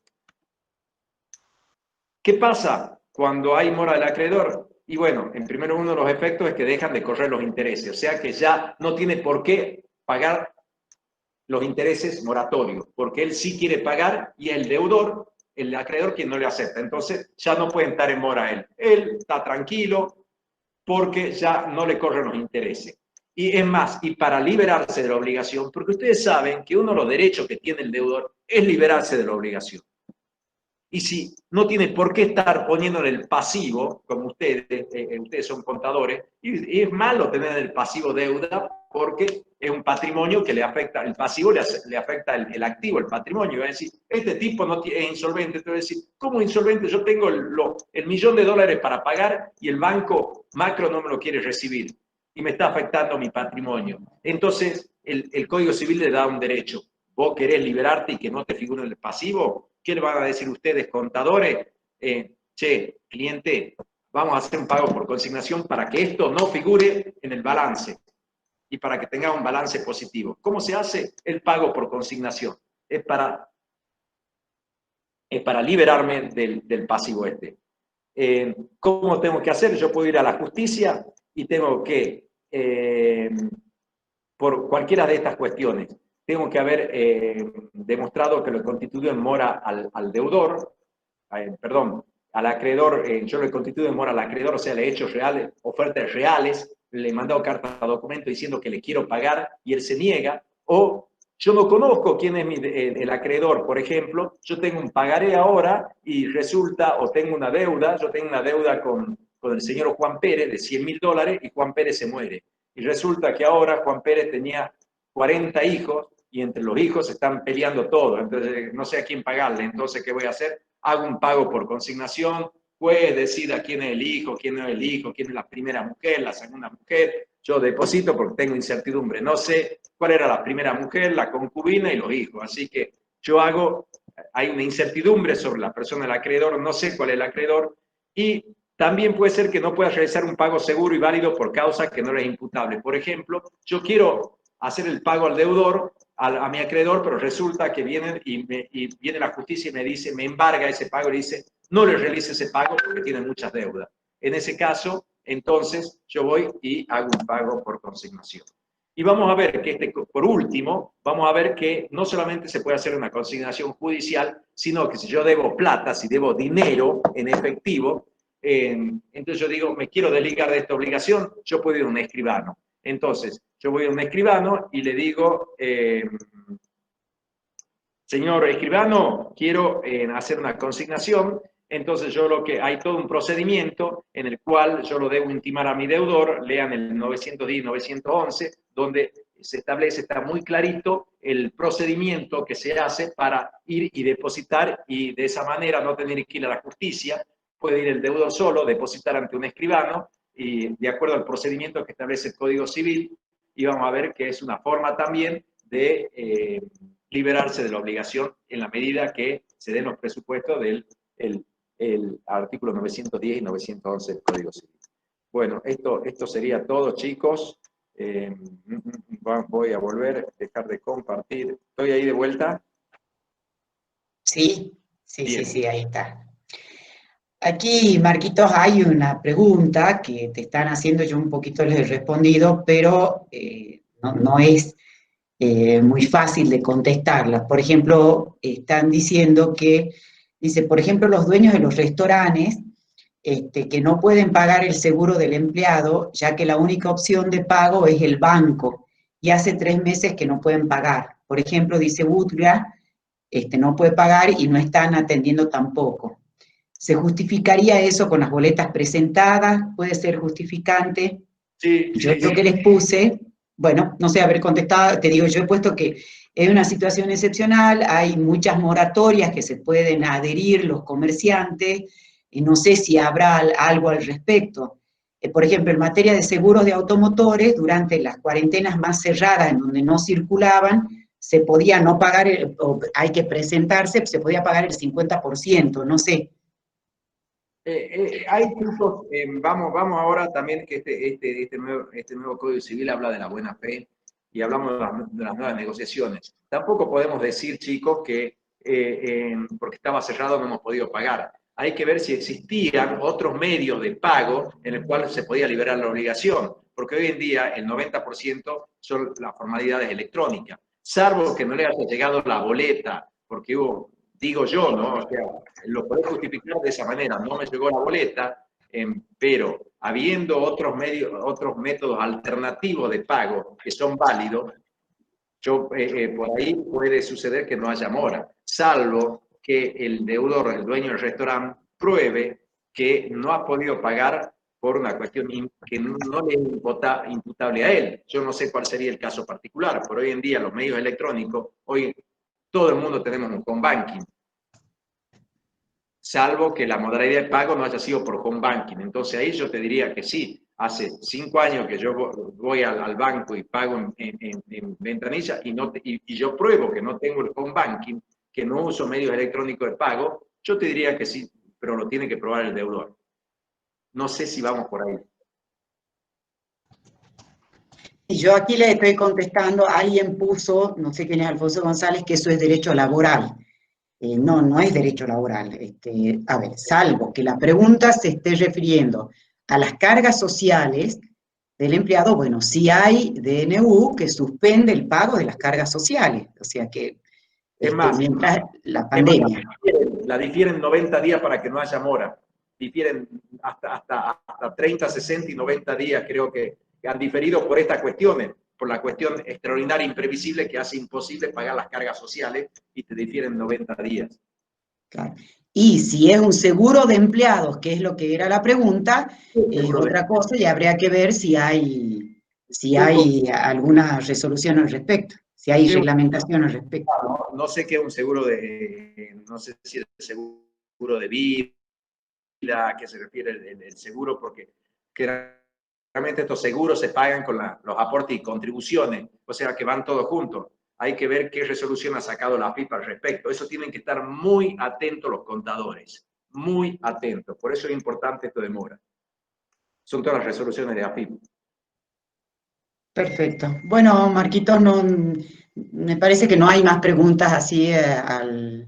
¿Qué pasa cuando hay mora del acreedor? Y bueno, en primero uno de los efectos es que dejan de correr los intereses, o sea que ya no tiene por qué pagar los intereses moratorios, porque él sí quiere pagar y el deudor, el acreedor, quien no le acepta. Entonces ya no puede estar en mora él. Él está tranquilo porque ya no le corren los intereses. Y es más, y para liberarse de la obligación, porque ustedes saben que uno de los derechos que tiene el deudor es liberarse de la obligación. Y si no tiene por qué estar poniendo en el pasivo, como ustedes son contadores, y es malo tener en el pasivo deuda porque es un patrimonio que le afecta, el pasivo le afecta el activo, el patrimonio. Y va a decir, este tipo no es insolvente. Te va a decir, ¿cómo insolvente? Yo tengo el $1.000.000 para pagar y el banco macro no me lo quiere recibir y me está afectando mi patrimonio. Entonces, el Código Civil le da un derecho. Vos querés liberarte y que no te figure en el pasivo. ¿Qué le van a decir ustedes, contadores? Che, cliente, vamos a hacer un pago por consignación para que esto no figure en el balance y para que tenga un balance positivo. ¿Cómo se hace el pago por consignación? Es para liberarme del pasivo este. ¿Cómo tengo que hacer? Yo puedo ir a la justicia y tengo que, por cualquiera de estas cuestiones, tengo que haber demostrado que lo constituyo en mora al deudor, perdón, al acreedor, yo lo constituyo en mora al acreedor, o sea, le he hecho reales, ofertas reales, le he mandado carta a documento diciendo que le quiero pagar y él se niega, o yo no conozco quién es el acreedor, por ejemplo, yo tengo un pagaré ahora y resulta, o tengo una deuda, yo tengo una deuda con el señor Juan Pérez de $100.000 y Juan Pérez se muere. Y resulta que ahora Juan Pérez tenía 40 hijos y entre los hijos están peleando todo. Entonces, no sé a quién pagarle. Entonces, ¿qué voy a hacer? Hago un pago por consignación. Juez decida quién es el hijo, quién no es el hijo, quién es la primera mujer, la segunda mujer. Yo deposito porque tengo incertidumbre. No sé cuál era la primera mujer, la concubina y los hijos. Así que yo hay una incertidumbre sobre la persona del acreedor. No sé cuál es el acreedor. Y también puede ser que no pueda realizar un pago seguro y válido por causa que no le es imputable. Por ejemplo, yo quiero hacer el pago al deudor, a mi acreedor, pero resulta que viene la justicia y me dice, me embarga ese pago y dice, no le realice ese pago porque tiene muchas deudas. En ese caso, entonces, yo voy y hago un pago por consignación. Y vamos a ver que, por último, vamos a ver que no solamente se puede hacer una consignación judicial, sino que si yo debo plata, si debo dinero en efectivo, entonces yo digo, me quiero desligar de esta obligación, yo puedo ir a un escribano. Entonces, yo voy a un escribano y le digo, señor escribano, quiero hacer una consignación. Entonces hay todo un procedimiento en el cual yo lo debo intimar a mi deudor, lean el 910 y 911, donde se establece, está muy clarito el procedimiento que se hace para ir y depositar y de esa manera no tener que ir a la justicia. Puede ir el deudor solo, depositar ante un escribano y de acuerdo al procedimiento que establece el Código Civil, y vamos a ver que es una forma también de liberarse de la obligación en la medida que se den los presupuestos del el artículo 910 y 911 del Código Civil. Bueno, esto sería todo, chicos. Voy a volver, dejar de compartir. ¿Estoy ahí de vuelta? Sí, Bien. sí, ahí está. Aquí, Marquitos, hay una pregunta que te están haciendo, yo un poquito les he respondido, pero no es muy fácil de contestarla. Por ejemplo, están diciendo dice, por ejemplo, los dueños de los restaurantes que no pueden pagar el seguro del empleado, ya que la única opción de pago es el banco, y hace 3 meses que no pueden pagar. Por ejemplo, dice Butga, no puede pagar y no están atendiendo tampoco. ¿Se justificaría eso con las boletas presentadas? ¿Puede ser justificante? Sí, Yo sí, lo que les puse, bueno, no sé haber contestado, te digo, yo he puesto que es una situación excepcional, hay muchas moratorias que se pueden adherir los comerciantes, y no sé si habrá algo al respecto. Por ejemplo, en materia de seguros de automotores, durante las cuarentenas más cerradas, en donde no circulaban, se podía no pagar, o hay que presentarse, se podía pagar el 50%, no sé. Hay puntos, vamos ahora también que este nuevo Código Civil habla de la buena fe y hablamos de las nuevas negociaciones. Tampoco podemos decir, chicos, que porque estaba cerrado no hemos podido pagar. Hay que ver si existían otros medios de pago en el cual se podía liberar la obligación, porque hoy en día el 90% son las formalidades electrónicas, salvo que no le haya llegado la boleta, porque hubo, digo yo, ¿no? O sea, lo podés justificar de esa manera, no me llegó la boleta, pero habiendo otros medios, otros métodos alternativos de pago que son válidos, por ahí puede suceder que no haya mora, salvo que el deudor, el dueño del restaurante, pruebe que no ha podido pagar por una cuestión que no le es imputable a él. Yo no sé cuál sería el caso particular, pero hoy en día los medios electrónicos, hoy todo el mundo tenemos un home banking, salvo que la modalidad de pago no haya sido por home banking. Entonces ahí yo te diría que sí. Hace 5 años que yo voy al banco y pago en ventanilla y yo pruebo que no tengo el home banking, que no uso medios electrónicos de pago, yo te diría que sí, pero lo tiene que probar el deudor. No sé si vamos por ahí. Y yo aquí le estoy contestando, alguien puso, no sé quién es Alfonso González, que eso es derecho laboral. No, no es derecho laboral. A ver, salvo que la pregunta se esté refiriendo a las cargas sociales del empleado, bueno, sí hay DNU que suspende el pago de las cargas sociales, o sea que Es más, mientras la pandemia. La difieren 90 días para que no haya mora. Difieren hasta 30, 60 y 90 días, creo que han diferido por estas cuestiones, por la cuestión extraordinaria imprevisible que hace imposible pagar las cargas sociales y te difieren 90 días. Claro. Y si es un seguro de empleados, que es lo que era la pregunta, es otra cosa y habría que ver si hay alguna resolución al respecto, si hay reglamentación al respecto. No sé qué es un seguro no sé si es seguro de vida, a qué se refiere el seguro, porque realmente estos seguros se pagan con los aportes y contribuciones, o sea que van todos juntos. Hay que ver qué resolución ha sacado la AFIP al respecto. Eso tienen que estar muy atentos los contadores, muy atentos. Por eso es importante esto de mora. Son todas las resoluciones de AFIP. Perfecto. Bueno, Marquitos, me parece que no hay más preguntas así al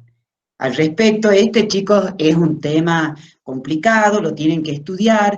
respecto. Chicos, es un tema complicado, lo tienen que estudiar.